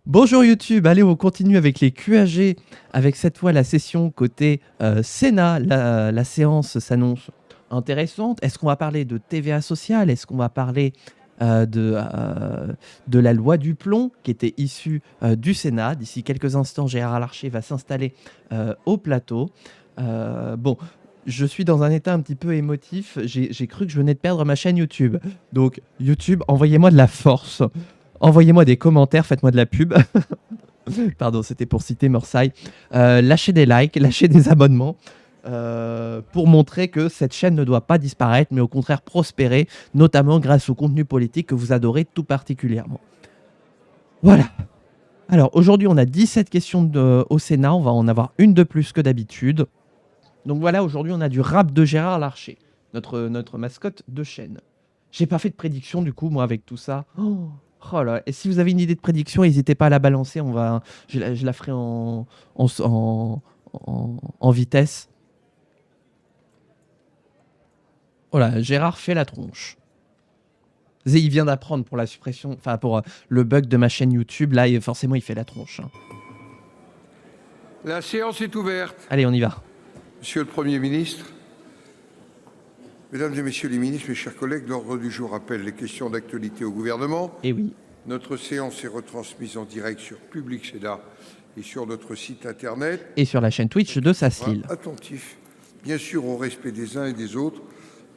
Bonjour YouTube, allez on continue avec les QAG, avec cette fois la session côté Sénat. La séance s'annonce intéressante. Est-ce qu'on va parler de TVA sociale? Est-ce qu'on va parler de la loi du plomb qui était issue du Sénat? D'ici quelques instants, Gérard Larcher va s'installer au plateau. Bon, je suis dans un état un petit peu émotif. J'ai cru que je venais de perdre ma chaîne YouTube. Donc YouTube, envoyez-moi de la force. Envoyez-moi des commentaires, faites-moi de la pub. Pardon, c'était pour citer Morsaille. Lâchez des likes, lâchez des abonnements pour montrer que cette chaîne ne doit pas disparaître, mais au contraire prospérer, notamment grâce au contenu politique que vous adorez tout particulièrement. Voilà. Alors aujourd'hui, on a 17 questions au Sénat. On va en avoir une de plus que d'habitude. Donc voilà, aujourd'hui, on a du rap de Gérard Larcher, notre mascotte de chaîne. J'ai pas fait de prédiction du coup, moi, avec tout ça. Oh là, et si vous avez une idée de prédiction, n'hésitez pas à la balancer. Je la ferai en vitesse. Voilà, Gérard fait la tronche. Il vient d'apprendre pour la suppression, enfin pour le bug de ma chaîne YouTube. Là, forcément, il fait la tronche. La séance est ouverte. Allez, on y va. Monsieur le Premier ministre, Mesdames et Messieurs les ministres, mes chers collègues, l'ordre du jour appelle les questions d'actualité au gouvernement. Et oui. Notre séance est retransmise en direct sur Public Sénat et sur notre site internet. Et sur la chaîne Twitch de Sacile. Attentif, bien sûr, au respect des uns et des autres,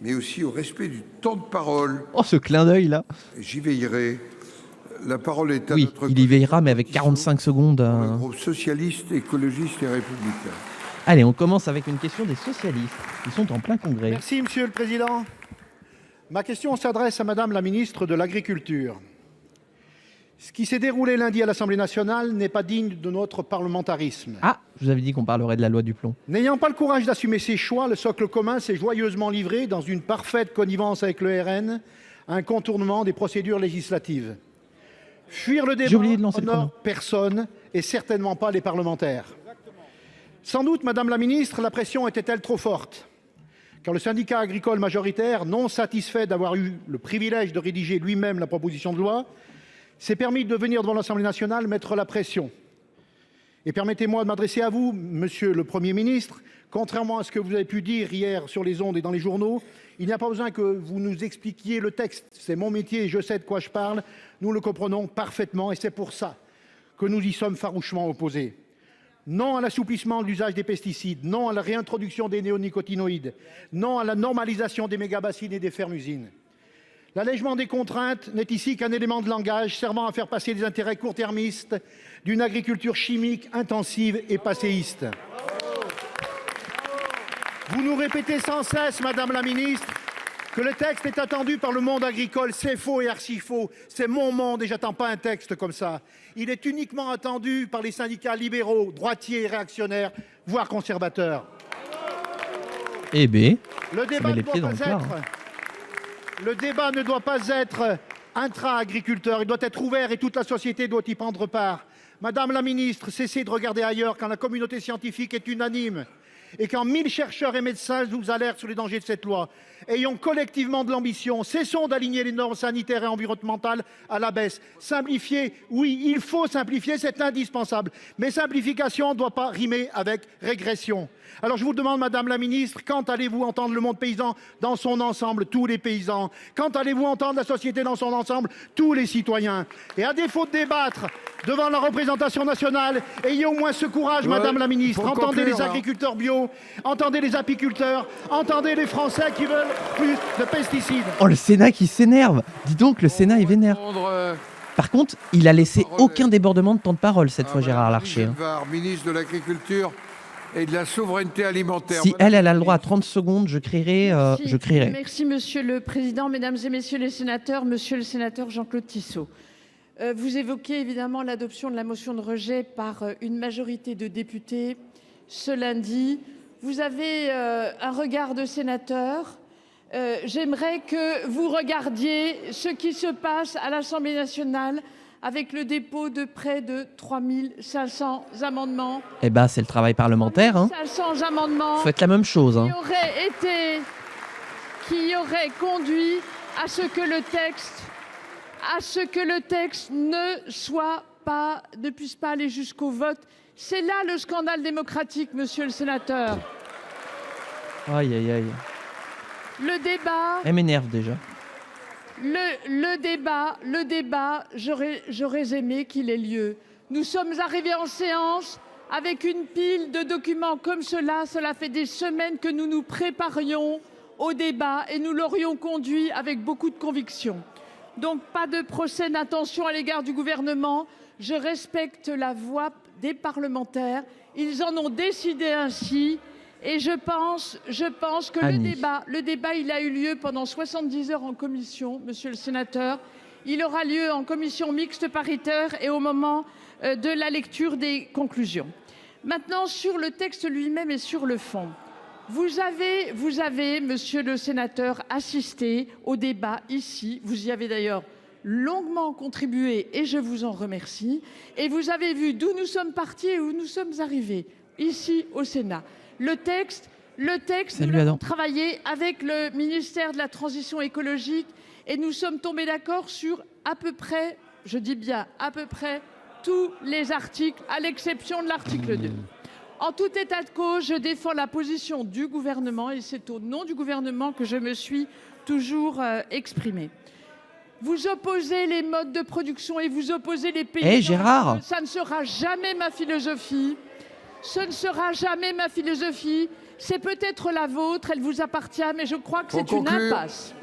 mais aussi au respect du temps de parole. Oh, ce clin d'œil là. J'y veillerai. La parole est à oui, notre il y veillera, mais avec 45 secondes. Le groupe socialiste, écologiste et républicain. Allez, on commence avec une question des socialistes. Ils sont en plein congrès. Merci, Monsieur le Président. Ma question s'adresse à Madame la ministre de l'Agriculture. Ce qui s'est déroulé lundi à l'Assemblée nationale n'est pas digne de notre parlementarisme. Ah, je vous avais dit qu'on parlerait de la loi du plomb. N'ayant pas le courage d'assumer ses choix, le socle commun s'est joyeusement livré dans une parfaite connivence avec le RN, un contournement des procédures législatives. Fuir le débat n'honore personne et certainement pas les parlementaires. Sans doute, Madame la ministre, la pression était-elle trop forte, car le syndicat agricole majoritaire, non satisfait d'avoir eu le privilège de rédiger lui-même la proposition de loi, s'est permis de venir devant l'Assemblée nationale mettre la pression. Et permettez-moi de m'adresser à vous, Monsieur le Premier ministre. Contrairement à ce que vous avez pu dire hier sur les ondes et dans les journaux, il n'y a pas besoin que vous nous expliquiez le texte. C'est mon métier et je sais de quoi je parle. Nous le comprenons parfaitement et c'est pour ça que nous y sommes farouchement opposés. Non à l'assouplissement de l'usage des pesticides, non à la réintroduction des néonicotinoïdes, non à la normalisation des mégabassines et des fermes-usines. L'allègement des contraintes n'est ici qu'un élément de langage servant à faire passer des intérêts court-termistes d'une agriculture chimique intensive et passéiste. Vous nous répétez sans cesse, Madame la ministre, que le texte est attendu par le monde agricole. C'est faux et archi-faux. C'est mon monde et j'attends pas un texte comme ça. Il est uniquement attendu par les syndicats libéraux, droitiers et réactionnaires, voire conservateurs. Eh bien, le débat ne doit pas être intra-agriculteur. Il doit être ouvert et toute la société doit y prendre part. Madame la ministre, cessez de regarder ailleurs quand la communauté scientifique est unanime. Et quand 1000 chercheurs et médecins vous alertent sur les dangers de cette loi, ayons collectivement de l'ambition, cessons d'aligner les normes sanitaires et environnementales à la baisse. Simplifier, oui, il faut simplifier, c'est indispensable. Mais simplification ne doit pas rimer avec régression. Alors je vous demande, Madame la ministre, quand allez-vous entendre le monde paysan dans son ensemble, tous les paysans? Quand allez-vous entendre la société dans son ensemble, tous les citoyens? Et à défaut de débattre devant la représentation nationale, ayez au moins ce courage, Madame la ministre. Entendez les agriculteurs bio, entendez les apiculteurs, entendez les Français qui veulent plus de pesticides. Oh, le Sénat qui s'énerve. Dis donc, le Sénat est vénère. Par contre, il a laissé aucun débordement de temps de parole cette fois, Gérard Larcher. Ministre de l'Agriculture et de la souveraineté alimentaire. Si elle a le droit à 30 secondes, je crierai. Merci, Monsieur le Président, Mesdames et Messieurs les sénateurs, Monsieur le sénateur Jean-Claude Tissot. Vous évoquez évidemment l'adoption de la motion de rejet par une majorité de députés ce lundi. Vous avez un regard de sénateur. J'aimerais que vous regardiez ce qui se passe à l'Assemblée nationale avec le dépôt de près de 3500 amendements. Eh ben, c'est le travail parlementaire. 500 amendements. Faites la même chose. Qui aurait conduit à ce que le texte ne soit pas aller jusqu'au vote. C'est là le scandale démocratique, monsieur le sénateur. Aïe, aïe, aïe. Le débat... Elle m'énerve déjà. Le débat, j'aurais aimé qu'il ait lieu. Nous sommes arrivés en séance avec une pile de documents comme cela. Cela fait des semaines que nous nous préparions au débat et nous l'aurions conduit avec beaucoup de conviction. Donc pas de procès d'intention à l'égard du gouvernement. Je respecte la voix des parlementaires. Ils en ont décidé ainsi. Et je pense que le débat, il a eu lieu pendant 70 heures en commission, monsieur le sénateur. Il aura lieu en commission mixte paritaire et au moment de la lecture des conclusions. Maintenant, sur le texte lui-même et sur le fond, vous avez, monsieur le sénateur, assisté au débat ici. Vous y avez d'ailleurs longuement contribué et je vous en remercie. Et vous avez vu d'où nous sommes partis et où nous sommes arrivés, ici au Sénat. Le texte, nous l'avons travaillé avec le ministère de la Transition écologique et nous sommes tombés d'accord sur à peu près, je dis bien à peu près, tous les articles, à l'exception de l'article 2. En tout état de cause, je défends la position du gouvernement et c'est au nom du gouvernement que je me suis toujours exprimée. Vous opposez les modes de production et vous opposez les pays. Eh Gérard, ça ne sera jamais ma philosophie. Ce ne sera jamais ma philosophie. C'est peut-être la vôtre, elle vous appartient, mais je crois que c'est une impasse.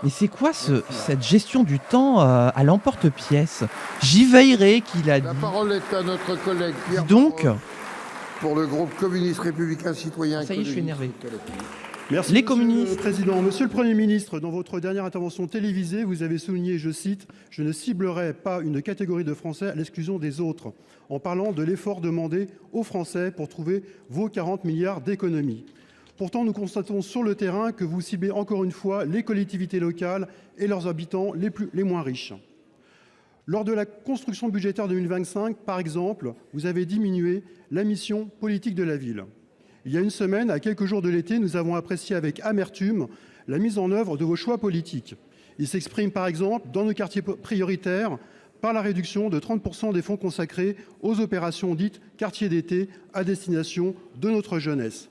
Mais c'est quoi cette gestion du temps à l'emporte-pièce? J'y veillerai, qu'il a dit. La parole est à notre collègue Pierre. Donc, pour le groupe communiste républicain citoyen. Ça y est, je suis énervé. Merci, les Monsieur communistes. le Président. Monsieur le Premier ministre, dans votre dernière intervention télévisée, vous avez souligné, je cite, « Je ne ciblerai pas une catégorie de Français à l'exclusion des autres », en parlant de l'effort demandé aux Français pour trouver vos 40 milliards d'économies. Pourtant, nous constatons sur le terrain que vous ciblez encore une fois les collectivités locales et leurs habitants les moins riches. Lors de la construction budgétaire 2025, par exemple, vous avez diminué la mission politique de la ville. Il y a une semaine, à quelques jours de l'été, nous avons apprécié avec amertume la mise en œuvre de vos choix politiques. Ils s'expriment par exemple dans nos quartiers prioritaires par la réduction de 30% des fonds consacrés aux opérations dites quartiers d'été à destination de notre jeunesse.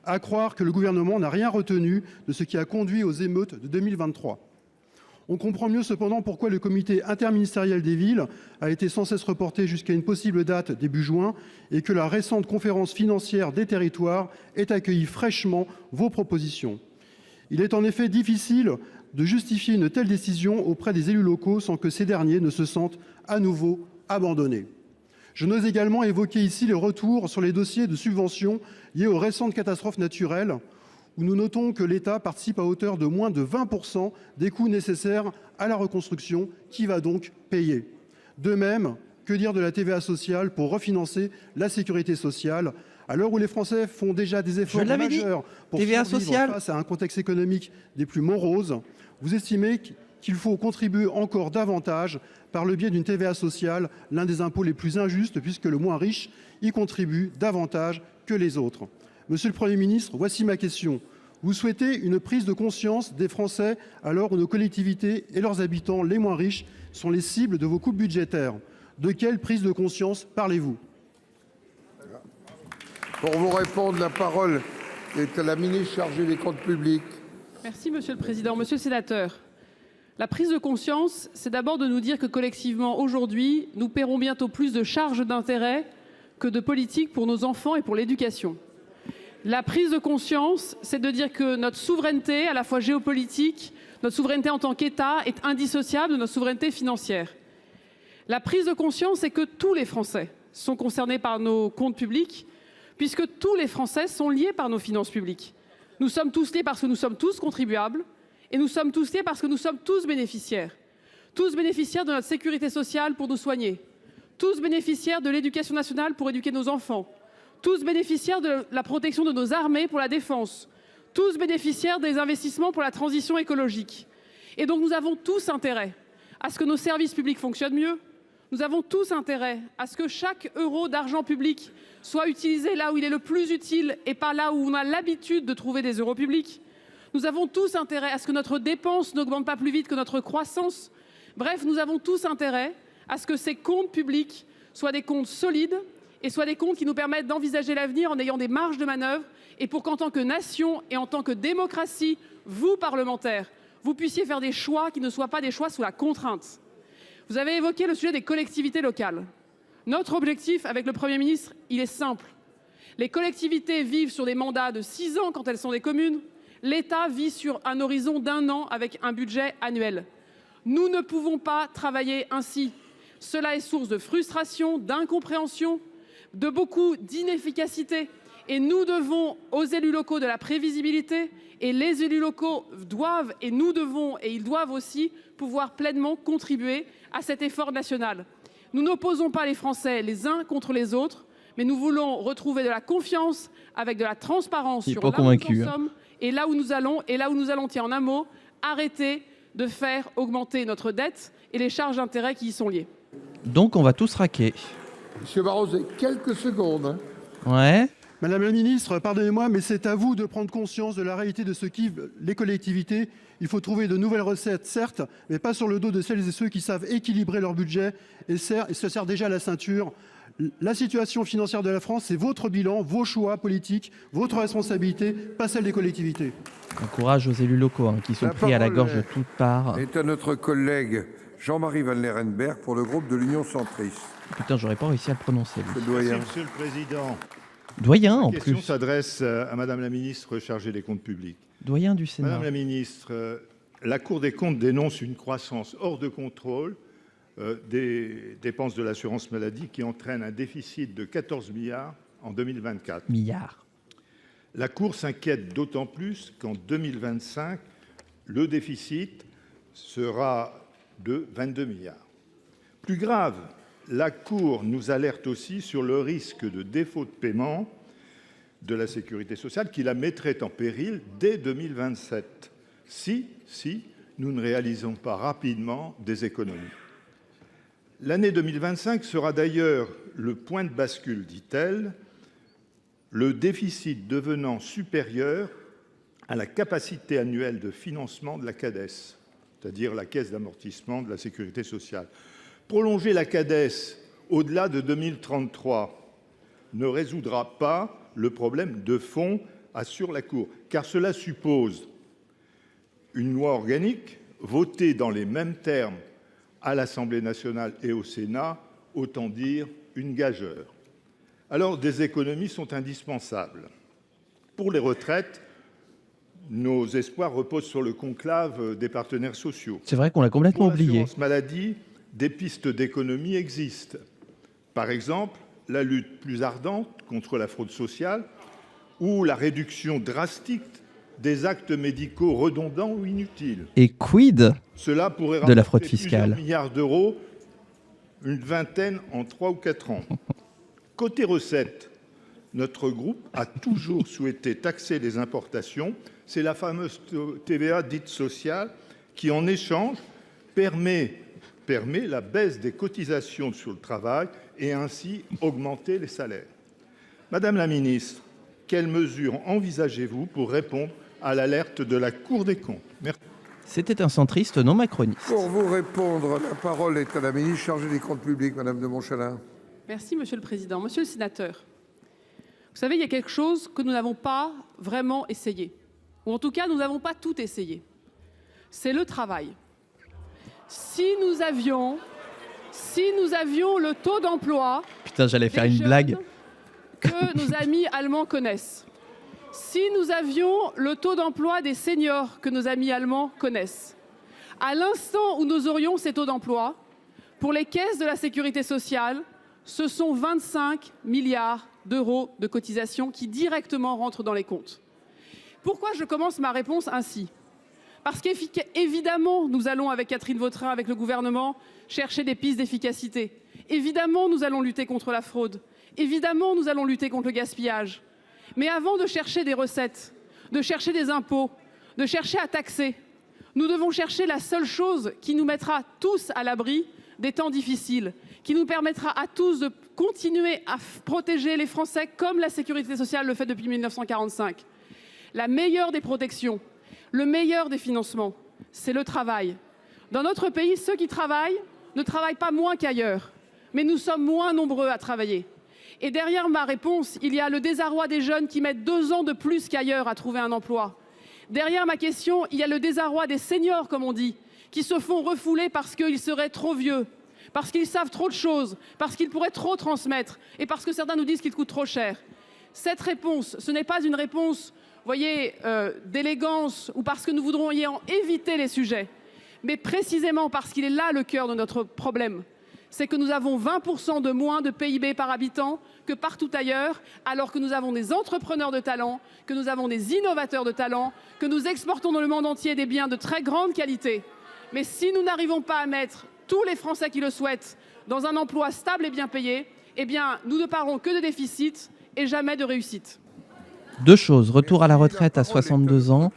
À croire que le gouvernement n'a rien retenu de ce qui a conduit aux émeutes de 2023. On comprend mieux cependant pourquoi le comité interministériel des villes a été sans cesse reporté jusqu'à une possible date début juin et que la récente conférence financière des territoires ait accueilli fraîchement vos propositions. Il est en effet difficile de justifier une telle décision auprès des élus locaux sans que ces derniers ne se sentent à nouveau abandonnés. Je n'ose également évoquer ici les retours sur les dossiers de subventions liés aux récentes catastrophes naturelles, où nous notons que l'État participe à hauteur de moins de 20% des coûts nécessaires à la reconstruction. Qui va donc payer? De même, que dire de la TVA sociale pour refinancer la sécurité sociale, à l'heure où les Français font déjà des efforts majeurs pour survivre face à un contexte économique des plus moroses? Vous estimez qu'il faut contribuer encore davantage par le biais d'une TVA sociale, l'un des impôts les plus injustes puisque le moins riche y contribue davantage que les autres. Monsieur le Premier ministre, voici ma question. Vous souhaitez une prise de conscience des Français à l'heure où nos collectivités et leurs habitants les moins riches sont les cibles de vos coupes budgétaires. De quelle prise de conscience parlez-vous? Pour vous répondre, la parole est à la ministre chargée des comptes publics. Merci Monsieur le Président. Monsieur le Sénateur, la prise de conscience, c'est d'abord de nous dire que collectivement, aujourd'hui, nous paierons bientôt plus de charges d'intérêt que de politique pour nos enfants et pour l'éducation. La prise de conscience, c'est de dire que notre souveraineté, à la fois géopolitique, notre souveraineté en tant qu'État, est indissociable de notre souveraineté financière. La prise de conscience, c'est que tous les Français sont concernés par nos comptes publics, puisque tous les Français sont liés par nos finances publiques. Nous sommes tous liés parce que nous sommes tous contribuables, et nous sommes tous liés parce que nous sommes tous bénéficiaires. Tous bénéficiaires de notre sécurité sociale pour nous soigner. Tous bénéficiaires de l'éducation nationale pour éduquer nos enfants. Tous bénéficiaires de la protection de nos armées pour la défense. Tous bénéficiaires des investissements pour la transition écologique. Et donc nous avons tous intérêt à ce que nos services publics fonctionnent mieux. Nous avons tous intérêt à ce que chaque euro d'argent public soit utilisé là où il est le plus utile et pas là où on a l'habitude de trouver des euros publics. Nous avons tous intérêt à ce que notre dépense n'augmente pas plus vite que notre croissance. Bref, nous avons tous intérêt à ce que ces comptes publics soient des comptes solides et soient des comptes qui nous permettent d'envisager l'avenir en ayant des marges de manœuvre et pour qu'en tant que nation et en tant que démocratie, vous, parlementaires, vous puissiez faire des choix qui ne soient pas des choix sous la contrainte. Vous avez évoqué le sujet des collectivités locales. Notre objectif avec le Premier ministre, il est simple. Les collectivités vivent sur des mandats de 6 ans quand elles sont des communes. L'État vit sur un horizon d'1 an avec un budget annuel. Nous ne pouvons pas travailler ainsi. Cela est source de frustration, d'incompréhension, de beaucoup d'inefficacité. Et nous devons aux élus locaux de la prévisibilité et les élus locaux doivent et nous devons et ils doivent aussi pouvoir pleinement contribuer à cet effort national. Nous n'opposons pas les Français les uns contre les autres, mais nous voulons retrouver de la confiance avec de la transparence sur là où nous en sommes et là où nous allons, tiens, en un mot, arrêter de faire augmenter notre dette et les charges d'intérêt qui y sont liées. Donc on va tous raquer. Monsieur Barroso, quelques secondes. Ouais. Madame la ministre, pardonnez-moi, mais c'est à vous de prendre conscience de la réalité de ce qui les collectivités. Il faut trouver de nouvelles recettes, certes, mais pas sur le dos de celles et ceux qui savent équilibrer leur budget et se serrent déjà la ceinture. La situation financière de la France, c'est votre bilan, vos choix politiques, votre responsabilité, pas celle des collectivités. Courage aux élus locaux qui sont pris à la gorge de toutes parts. Est à notre collègue Jean-Marie Vanlerenberghe pour le groupe de l'Union centriste. Putain, j'aurais pas réussi à le prononcer. Doyen. Merci, Monsieur le Président. Doyen en La question plus. s'adresse à Madame la Ministre chargée des comptes publics. Doyen du Sénat. Madame la Ministre, la Cour des comptes dénonce une croissance hors de contrôle des dépenses de l'assurance maladie qui entraîne un déficit de 14 milliards en 2024. Milliards. La Cour s'inquiète d'autant plus qu'en 2025, le déficit sera de 22 milliards. Plus grave, la Cour nous alerte aussi sur le risque de défaut de paiement de la sécurité sociale qui la mettrait en péril dès 2027 si nous ne réalisons pas rapidement des économies. L'année 2025 sera d'ailleurs le point de bascule, dit-elle, le déficit devenant supérieur à la capacité annuelle de financement de la CADES, c'est-à-dire la caisse d'amortissement de la sécurité sociale. Prolonger la CADES au-delà de 2033 ne résoudra pas le problème de fond, assure la Cour, car cela suppose une loi organique votée dans les mêmes termes à l'Assemblée nationale et au Sénat, autant dire une gageure. Alors, des économies sont indispensables. Pour les retraites, nos espoirs reposent sur le conclave des partenaires sociaux. C'est vrai qu'on l'a complètement oublié. Pour l'assurance maladie, des pistes d'économie existent. Par exemple, la lutte plus ardente contre la fraude sociale ou la réduction drastique des actes médicaux redondants ou inutiles. Et quid Cela pourrait de la fraude rapporter fiscale plusieurs milliards d'euros, une vingtaine en 3 ou 4 ans. Côté recettes, notre groupe a toujours souhaité taxer les importations. C'est la fameuse TVA dite sociale qui, en échange, permet la baisse des cotisations sur le travail et ainsi augmenter les salaires. Madame la ministre, quelles mesures envisagez-vous pour répondre à l'alerte de la Cour des comptes? Merci. C'était un centriste non macroniste. Pour vous répondre, la parole est à la ministre chargée des comptes publics, Madame de Montchalin. Merci, Monsieur le Président. Monsieur le Sénateur, vous savez, il y a quelque chose que nous n'avons pas vraiment essayé, ou en tout cas, nous n'avons pas tout essayé. C'est le travail. Si nous avions le taux d'emploi... Putain, j'allais faire une blague. ...que nos amis allemands connaissent, si nous avions le taux d'emploi des seniors que nos amis allemands connaissent, à l'instant où nous aurions ces taux d'emploi, pour les caisses de la sécurité sociale, ce sont 25 milliards d'euros de cotisations qui directement rentrent dans les comptes. Pourquoi je commence ma réponse ainsi ? Parce qu'évidemment, nous allons, avec Catherine Vautrin, avec le gouvernement, chercher des pistes d'efficacité. Évidemment, nous allons lutter contre la fraude. Évidemment, nous allons lutter contre le gaspillage. Mais avant de chercher des recettes, de chercher des impôts, de chercher à taxer, nous devons chercher la seule chose qui nous mettra tous à l'abri des temps difficiles, qui nous permettra à tous de continuer à protéger les Français comme la sécurité sociale le fait depuis 1945. La meilleure des protections, le meilleur des financements, c'est le travail. Dans notre pays, ceux qui travaillent ne travaillent pas moins qu'ailleurs, mais nous sommes moins nombreux à travailler. Et derrière ma réponse, il y a le désarroi des jeunes qui mettent 2 ans de plus qu'ailleurs à trouver un emploi. Derrière ma question, il y a le désarroi des seniors, comme on dit, qui se font refouler parce qu'ils seraient trop vieux, parce qu'ils savent trop de choses, parce qu'ils pourraient trop transmettre et parce que certains nous disent qu'ils coûtent trop cher. Cette réponse, ce n'est pas une réponse, voyez, d'élégance ou parce que nous voudrions éviter les sujets, mais précisément parce qu'il est là le cœur de notre problème. C'est que nous avons 20% de moins de PIB par habitant que partout ailleurs, alors que nous avons des entrepreneurs de talent, que nous avons des innovateurs de talent, que nous exportons dans le monde entier des biens de très grande qualité. Mais si nous n'arrivons pas à mettre tous les Français qui le souhaitent dans un emploi stable et bien payé, eh bien, nous ne parlons que de déficit et jamais de réussite. 2 choses, retour à la retraite à 62 ans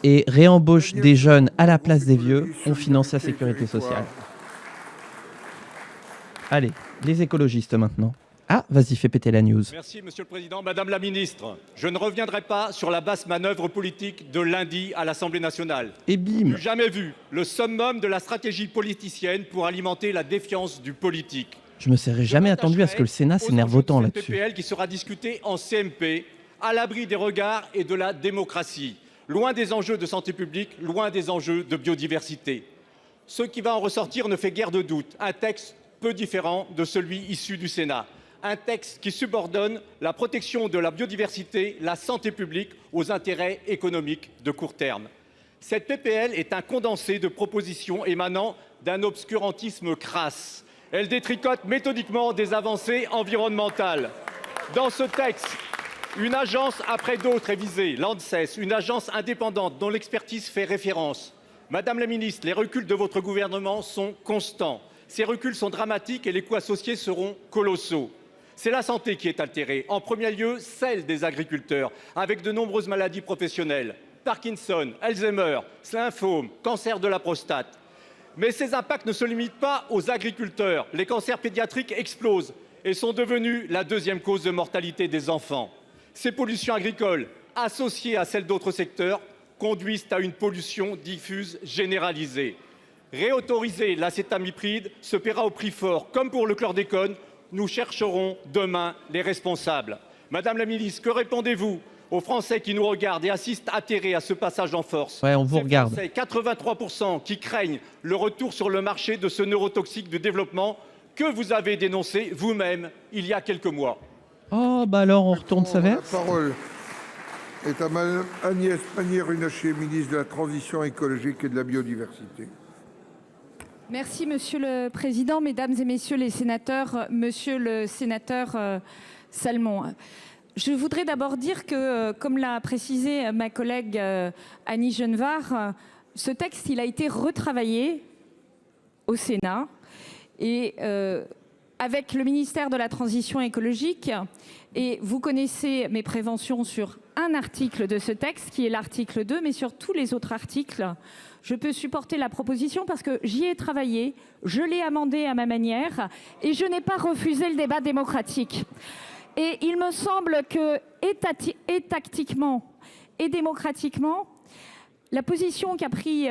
et réembauche des jeunes à la place des vieux, on finance la sécurité sociale. Allez, les écologistes maintenant. Ah, vas-y, fais péter la news. Merci, Monsieur le Président. Madame la Ministre, je ne reviendrai pas sur la basse manœuvre politique de lundi à l'Assemblée nationale. Et bim. Jamais vu le summum de la stratégie politicienne pour alimenter la défiance du politique. Je me serais jamais attendu à ce que le Sénat s'énerve autant là-dessus. PPL qui sera discutée en CMP, à l'abri des regards et de la démocratie, loin des enjeux de santé publique, loin des enjeux de biodiversité. Ce qui va en ressortir ne fait guère de doute. Un texte peu différent de celui issu du Sénat. Un texte qui subordonne la protection de la biodiversité, la santé publique aux intérêts économiques de court terme. Cette PPL est un condensé de propositions émanant d'un obscurantisme crasse. Elle détricote méthodiquement des avancées environnementales. Dans ce texte, une agence après d'autres est visée, l'ANSES, une agence indépendante dont l'expertise fait référence. Madame la ministre, les reculs de votre gouvernement sont constants. Ces reculs sont dramatiques et les coûts associés seront colossaux. C'est la santé qui est altérée, en premier lieu celle des agriculteurs, avec de nombreuses maladies professionnelles, Parkinson, Alzheimer, lymphome, cancer de la prostate. Mais ces impacts ne se limitent pas aux agriculteurs. Les cancers pédiatriques explosent et sont devenus la 2e cause de mortalité des enfants. Ces pollutions agricoles, associées à celles d'autres secteurs, conduisent à une pollution diffuse généralisée. Réautoriser l'acétamipride se paiera au prix fort. Comme pour le chlordécone, nous chercherons demain les responsables. Madame la ministre, que répondez-vous aux Français qui nous regardent et assistent atterrés à ce passage en force? Ouais, on vous regarde. Français, 83% qui craignent le retour sur le marché de ce neurotoxique de développement que vous avez dénoncé vous-même il y a quelques mois. Oh, bah alors on retourne sa veste. La parole est à Madame Agnès Pannier-Runacher, ministre de la Transition écologique et de la biodiversité. Merci Monsieur le Président, Mesdames et Messieurs les sénateurs, Monsieur le sénateur Salmon. Je voudrais d'abord dire que, comme l'a précisé ma collègue Annie Genevard, ce texte il a été retravaillé au Sénat et avec le ministère de la Transition écologique. Et vous connaissez mes préventions sur un article de ce texte qui est l'article 2, mais sur tous les autres articles, je peux supporter la proposition parce que j'y ai travaillé, je l'ai amendé à ma manière et je n'ai pas refusé le débat démocratique. Et il me semble que, et tactiquement et démocratiquement, la position qu'a pris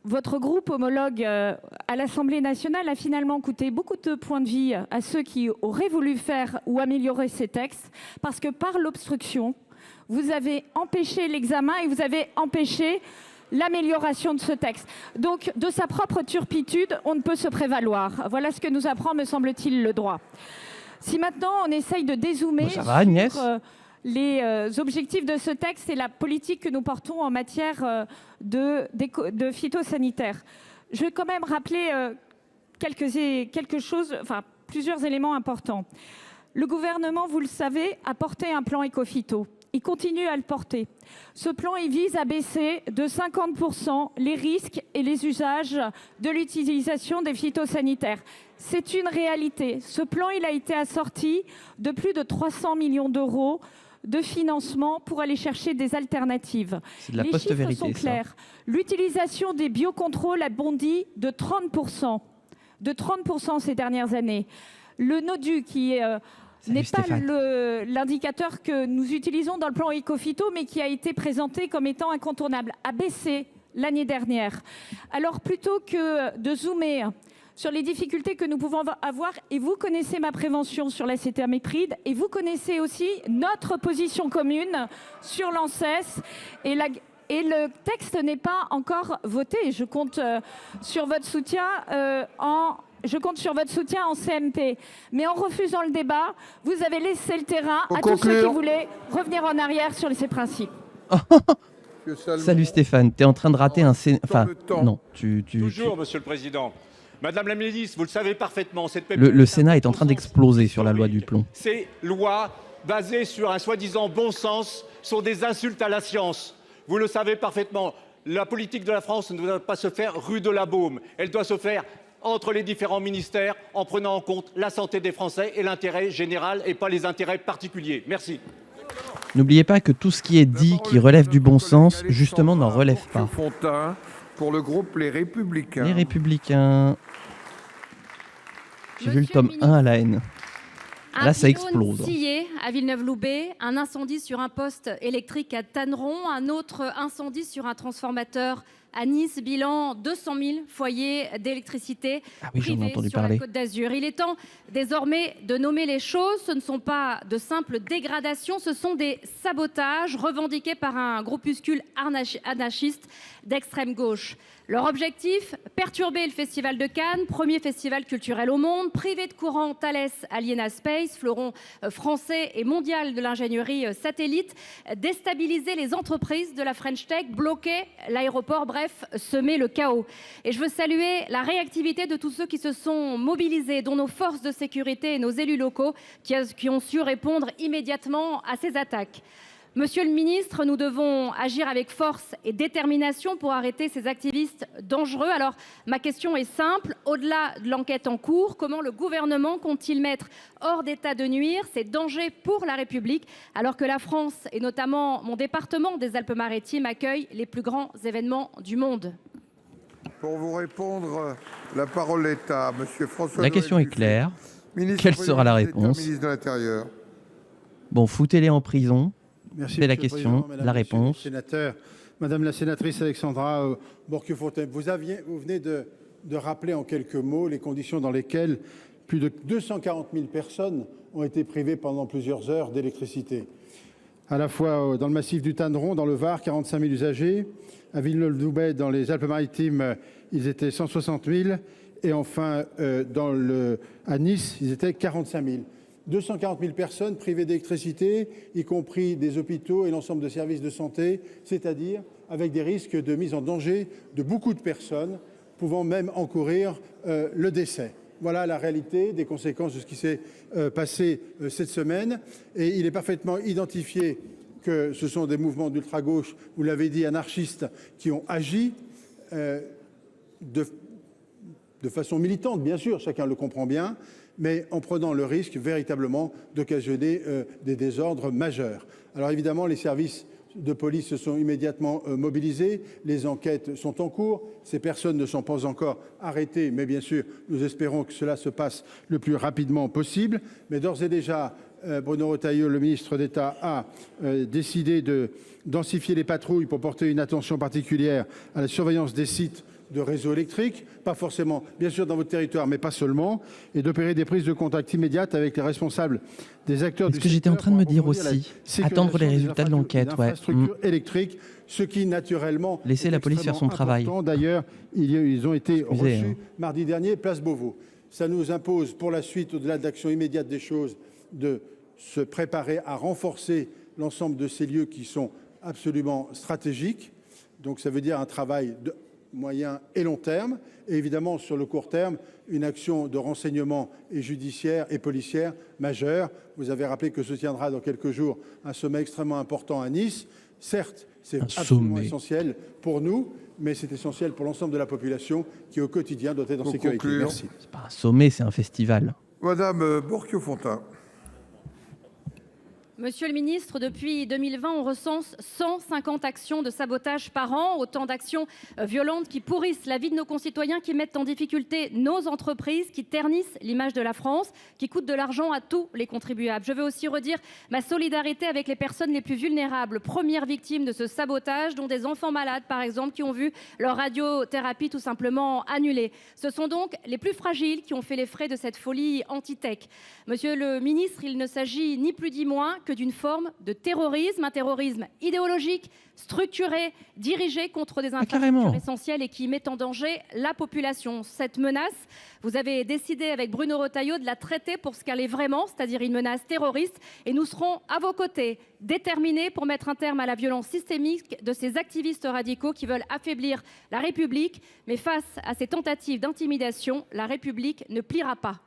votre groupe homologue à l'Assemblée nationale a finalement coûté beaucoup de points de vie à ceux qui auraient voulu faire ou améliorer ces textes, parce que par l'obstruction, vous avez empêché l'examen et vous avez empêché l'amélioration de ce texte. Donc, de sa propre turpitude, on ne peut se prévaloir. Voilà ce que nous apprend, me semble-t-il, le droit. Si maintenant on essaye de dézoomer sur les objectifs de ce texte et la politique que nous portons en matière de phytosanitaire, je vais quand même rappeler plusieurs éléments importants. Le gouvernement, vous le savez, a porté un plan éco-phyto. Il continue à le porter. Ce plan, il vise à baisser de 50% les risques et les usages de l'utilisation des phytosanitaires. C'est une réalité. Ce plan, il a été assorti de plus de 300 millions d'euros de financement pour aller chercher des alternatives. C'est de la les post-vérité, chiffres sont clairs. L'utilisation des biocontrôles a bondi de 30%. De 30% ces dernières années. Le NODU, qui n'est pas l'indicateur que nous utilisons dans le plan éco-phyto, mais qui a été présenté comme étant incontournable, a baissé l'année dernière. Alors plutôt que de zoomer sur les difficultés que nous pouvons avoir. Et vous connaissez ma prévention sur l'acétamipride. Et vous connaissez aussi notre position commune sur l'ANSES. Et le texte n'est pas encore voté. Je compte sur votre soutien en CMP. Mais en refusant le débat, vous avez laissé le terrain à tous ceux qui voulaient revenir en arrière sur ces principes. Salut Stéphane, tu es en train de rater un... Enfin, non, Toujours, Monsieur le Président. Madame la ministre, vous le savez parfaitement, le Sénat est en train d'exploser sur la loi du plomb. Ces lois basées sur un soi-disant bon sens sont des insultes à la science. Vous le savez parfaitement. La politique de la France ne doit pas se faire rue de la Baume. Elle doit se faire entre les différents ministères en prenant en compte la santé des Français et l'intérêt général et pas les intérêts particuliers. Merci. N'oubliez pas que tout ce qui est dit, qui relève du bon sens, justement, n'en relève pas. Fontaine pour le groupe Les Républicains. Les Républicains. J'ai vu le tome 1 à la haine. Là, ça explose. Scié à Villeneuve-Loubet, un incendie sur un poste électrique à Tanneron, un autre incendie sur un transformateur à Nice, bilan 200 000 foyers d'électricité privés sur la Côte d'Azur. Il est temps désormais de nommer les choses. Ce ne sont pas de simples dégradations, ce sont des sabotages revendiqués par un groupuscule anarchiste d'extrême gauche. Leur objectif, perturber le Festival de Cannes, premier festival culturel au monde, priver de courant Thales Aliena Space, fleuron français et mondial de l'ingénierie satellite, déstabiliser les entreprises de la French Tech, bloquer l'aéroport, bref, semer le chaos. Et je veux saluer la réactivité de tous ceux qui se sont mobilisés, dont nos forces de sécurité et nos élus locaux qui ont su répondre immédiatement à ces attaques. Monsieur le ministre, nous devons agir avec force et détermination pour arrêter ces activistes dangereux. Alors, ma question est simple. Au-delà de l'enquête en cours, comment le gouvernement compte-t-il mettre hors d'état de nuire ces dangers pour la République, alors que la France, et notamment mon département des Alpes-Maritimes, accueille les plus grands événements du monde? Pour vous répondre, la parole est à monsieur François. La question est claire. Quelle sera la réponse? Ministre de l'Intérieur. Bon, foutez-les en prison. C'est la question, la réponse. Sénateur, Madame la sénatrice Alexandra Borchio-Fontimp, vous venez de rappeler en quelques mots les conditions dans lesquelles plus de 240 000 personnes ont été privées pendant plusieurs heures d'électricité. À la fois dans le massif du Tanneron, dans le Var, 45 000 usagers. À Villeneuve-Loubet, dans les Alpes-Maritimes, ils étaient 160 000. Et enfin, à Nice, ils étaient 45 000. 240 000 personnes privées d'électricité, y compris des hôpitaux et l'ensemble de services de santé, c'est-à-dire avec des risques de mise en danger de beaucoup de personnes, pouvant même encourir le décès. Voilà la réalité des conséquences de ce qui s'est passé cette semaine. Et il est parfaitement identifié que ce sont des mouvements d'ultra-gauche, vous l'avez dit, anarchistes, qui ont agi de façon militante, bien sûr, chacun le comprend bien, mais en prenant le risque véritablement d'occasionner des désordres majeurs. Alors évidemment, les services de police se sont immédiatement mobilisés, les enquêtes sont en cours, ces personnes ne sont pas encore arrêtées, mais bien sûr, nous espérons que cela se passe le plus rapidement possible. Mais d'ores et déjà, Bruno Retailleau, le ministre d'État, a décidé de densifier les patrouilles pour porter une attention particulière à la surveillance des sites de réseaux électriques, pas forcément, bien sûr, dans votre territoire, mais pas seulement, et d'opérer des prises de contact immédiates avec les responsables des acteurs du secteur. C'est ce que j'étais en train de me dire aussi. Attendre les résultats de l'enquête, ouais. Électriques, ce qui naturellement. Laisser la police faire son travail. D'ailleurs, ils ont été reçus mardi dernier, place Beauvau. Ça nous impose pour la suite, au-delà de l'action immédiate des choses, de se préparer à renforcer l'ensemble de ces lieux qui sont absolument stratégiques. Donc ça veut dire un travail de moyen et long terme, et évidemment sur le court terme, une action de renseignement et judiciaire et policière majeure. Vous avez rappelé que se tiendra dans quelques jours un sommet extrêmement important à Nice. Certes, c'est absolument essentiel pour nous, mais c'est essentiel pour l'ensemble de la population qui au quotidien doit être en sécurité. Merci. C'est pas un sommet, c'est un festival. Madame Borchio-Fontimp. Monsieur le ministre, depuis 2020, on recense 150 actions de sabotage par an, autant d'actions violentes qui pourrissent la vie de nos concitoyens, qui mettent en difficulté nos entreprises, qui ternissent l'image de la France, qui coûtent de l'argent à tous les contribuables. Je veux aussi redire ma solidarité avec les personnes les plus vulnérables, premières victimes de ce sabotage, dont des enfants malades, par exemple, qui ont vu leur radiothérapie tout simplement annulée. Ce sont donc les plus fragiles qui ont fait les frais de cette folie anti-tech. Monsieur le ministre, il ne s'agit ni plus ni moins que d'une forme de terrorisme, un terrorisme idéologique, structuré, dirigé contre des infrastructures essentielles et qui met en danger la population. Cette menace, vous avez décidé avec Bruno Retailleau de la traiter pour ce qu'elle est vraiment, c'est-à-dire une menace terroriste, et nous serons à vos côtés, déterminés pour mettre un terme à la violence systémique de ces activistes radicaux qui veulent affaiblir la République. Mais face à ces tentatives d'intimidation, la République ne pliera pas.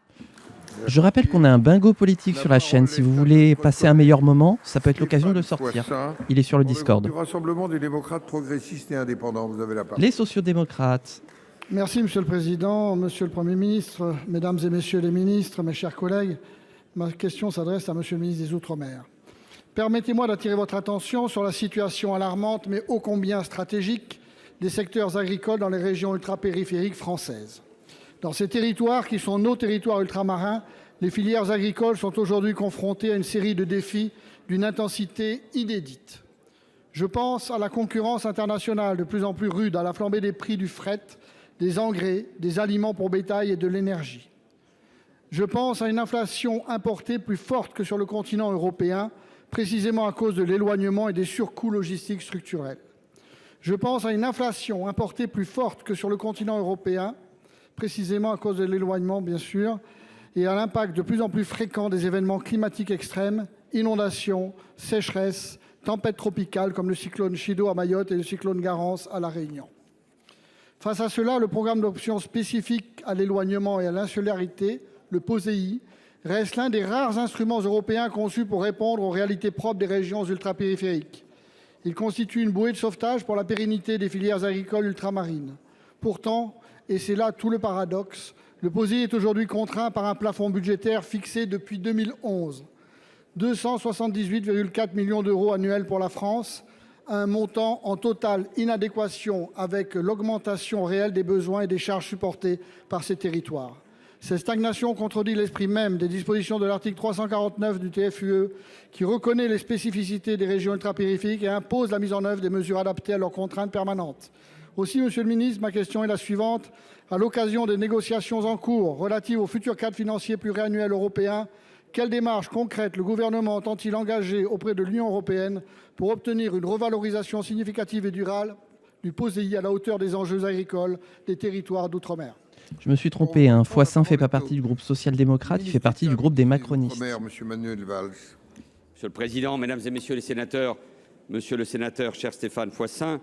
Je rappelle qu'on a un bingo politique sur la chaîne. Si vous voulez passer un meilleur moment, ça peut être l'occasion de sortir. Il est sur le Discord. Du Rassemblement des démocrates progressistes et indépendants, vous avez la parole. Les sociodémocrates. Merci Monsieur le Président, Monsieur le Premier ministre, Mesdames et Messieurs les ministres, mes chers collègues. Ma question s'adresse à Monsieur le ministre des Outre-mer. Permettez-moi d'attirer votre attention sur la situation alarmante, mais ô combien stratégique, des secteurs agricoles dans les régions ultrapériphériques françaises. Dans ces territoires qui sont nos territoires ultramarins, les filières agricoles sont aujourd'hui confrontées à une série de défis d'une intensité inédite. Je pense à la concurrence internationale de plus en plus rude, à la flambée des prix du fret, des engrais, des aliments pour bétail et de l'énergie. Je pense à une inflation importée plus forte que sur le continent européen, précisément à cause de l'éloignement et des surcoûts logistiques structurels. Je pense à une inflation importée plus forte que sur le continent européen, précisément à cause de l'éloignement, bien sûr, et à l'impact de plus en plus fréquent des événements climatiques extrêmes, inondations, sécheresses, tempêtes tropicales comme le cyclone Chido à Mayotte et le cyclone Garance à La Réunion. Face à cela, le programme d'options spécifique à l'éloignement et à l'insularité, le POSEI, reste l'un des rares instruments européens conçus pour répondre aux réalités propres des régions ultrapériphériques. Il constitue une bouée de sauvetage pour la pérennité des filières agricoles ultramarines. Pourtant, et c'est là tout le paradoxe, le POSEI est aujourd'hui contraint par un plafond budgétaire fixé depuis 2011. 278,4 millions d'euros annuels pour la France, un montant en totale inadéquation avec l'augmentation réelle des besoins et des charges supportées par ces territoires. Cette stagnation contredit l'esprit même des dispositions de l'article 349 du TFUE qui reconnaît les spécificités des régions ultrapériphériques et impose la mise en œuvre des mesures adaptées à leurs contraintes permanentes. Aussi, Monsieur le Ministre, ma question est la suivante. À l'occasion des négociations en cours relatives au futur cadre financier pluriannuel européen, quelles démarches concrètes le gouvernement entend-il engager auprès de l'Union européenne pour obtenir une revalorisation significative et durable du POSEI à la hauteur des enjeux agricoles des territoires d'outre-mer? Je me suis trompé, Foissin ne fait pas partie du groupe social-démocrate, il fait partie du groupe des macronistes. Monsieur Manuel Valls. Monsieur le Président, Mesdames et Messieurs les sénateurs, Monsieur le sénateur, cher Stéphane Foissin,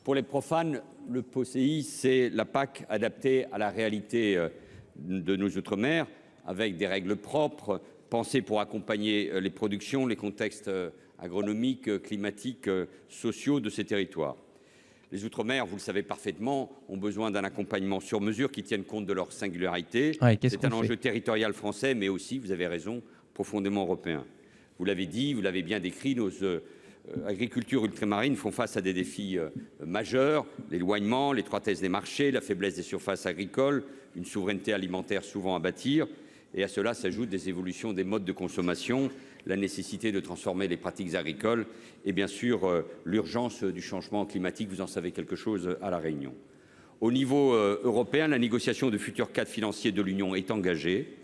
pour les profanes, le POSEI, c'est la PAC adaptée à la réalité de nos outre-mer, avec des règles propres, pensées pour accompagner les productions, les contextes agronomiques, climatiques, sociaux de ces territoires. Les outre-mer, vous le savez parfaitement, ont besoin d'un accompagnement sur mesure qui tienne compte de leur singularité. C'est un enjeu territorial français, mais aussi, vous avez raison, profondément européen. Vous l'avez dit, vous l'avez bien décrit, nos agricultures ultramarines font face à des défis majeurs, l'éloignement, l'étroitesse des marchés, la faiblesse des surfaces agricoles, une souveraineté alimentaire souvent à bâtir. Et à cela s'ajoutent des évolutions des modes de consommation, la nécessité de transformer les pratiques agricoles et bien sûr l'urgence du changement climatique, vous en savez quelque chose à La Réunion. Au niveau européen, la négociation de futurs cadres financiers de l'Union est engagée.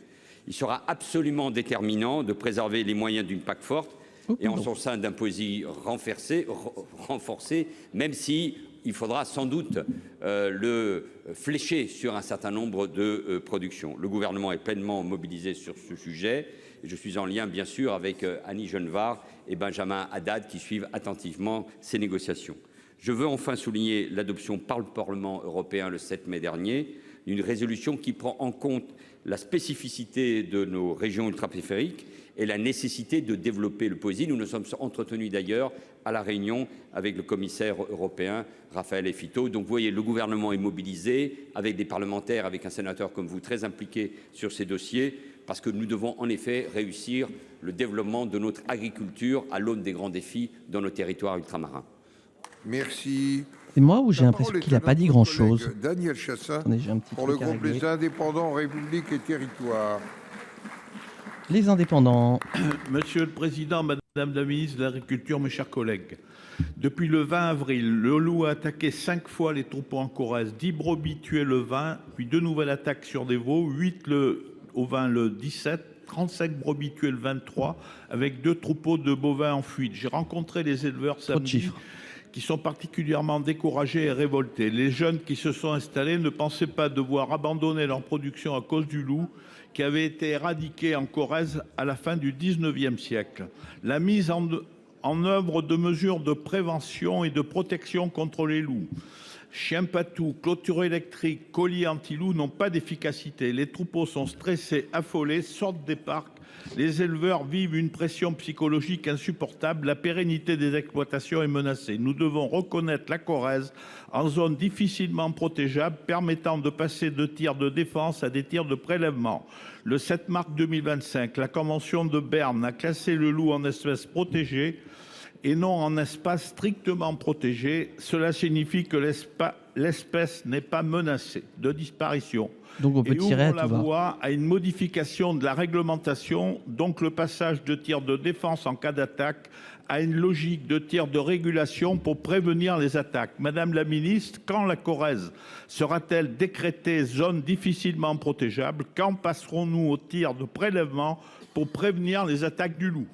Il sera absolument déterminant de préserver les moyens d'une PAC forte et en son sein d'un POSEI renforcé, même si il faudra sans doute le flécher sur un certain nombre de productions. Le gouvernement est pleinement mobilisé sur ce sujet. Et je suis en lien, bien sûr, avec Annie Genevard et Benjamin Haddad qui suivent attentivement ces négociations. Je veux enfin souligner l'adoption par le Parlement européen le 7 mai dernier d'une résolution qui prend en compte la spécificité de nos régions ultrapériphériques et la nécessité de développer le POSEI. Nous nous sommes entretenus d'ailleurs à La Réunion avec le commissaire européen Raphaël Fitto. Donc vous voyez, le gouvernement est mobilisé avec des parlementaires, avec un sénateur comme vous très impliqué sur ces dossiers, parce que nous devons en effet réussir le développement de notre agriculture à l'aune des grands défis dans nos territoires ultramarins. Merci. C'est moi ou j'ai l'impression qu'il n'a pas dit grand-chose? Daniel Chassaing, Attendez, j'ai un petit pour le truc à groupe régler. Les Indépendants, République et Territoires. Les indépendants. Monsieur le Président, Madame la Ministre de l'Agriculture, mes chers collègues, depuis le 20 avril, le loup a attaqué 5 fois les troupeaux en Corrèze, 10 brebis tuées le 20, puis 2 nouvelles attaques sur des veaux, 8 au 20 le 17, 35 brebis tuées le 23, avec 2 troupeaux de bovins en fuite. J'ai rencontré les éleveurs samedi qui sont particulièrement découragés et révoltés. Les jeunes qui se sont installés ne pensaient pas devoir abandonner leur production à cause du loup, qui avait été éradiqué en Corrèze à la fin du 19e siècle. La mise en œuvre de mesures de prévention et de protection contre les loups, chiens patous, clôture électrique, colliers anti-loups n'ont pas d'efficacité. Les troupeaux sont stressés, affolés, sortent des parcs. Les éleveurs vivent une pression psychologique insupportable. La pérennité des exploitations est menacée. Nous devons reconnaître la Corrèze en zone difficilement protégeable, permettant de passer de tirs de défense à des tirs de prélèvement. Le 7 mars 2025, la Convention de Berne a classé le loup en espèce protégée et non en espace strictement protégé. Cela signifie que l'espèce n'est pas menacée de disparition. Donc on peut tirer à tout la va. voie à une modification de la réglementation, donc le passage de tir de défense en cas d'attaque à une logique de tir de régulation pour prévenir les attaques. Madame la ministre, quand la Corrèze sera-t-elle décrétée zone difficilement protégeable? Quand passerons-nous au tir de prélèvement pour prévenir les attaques du loup?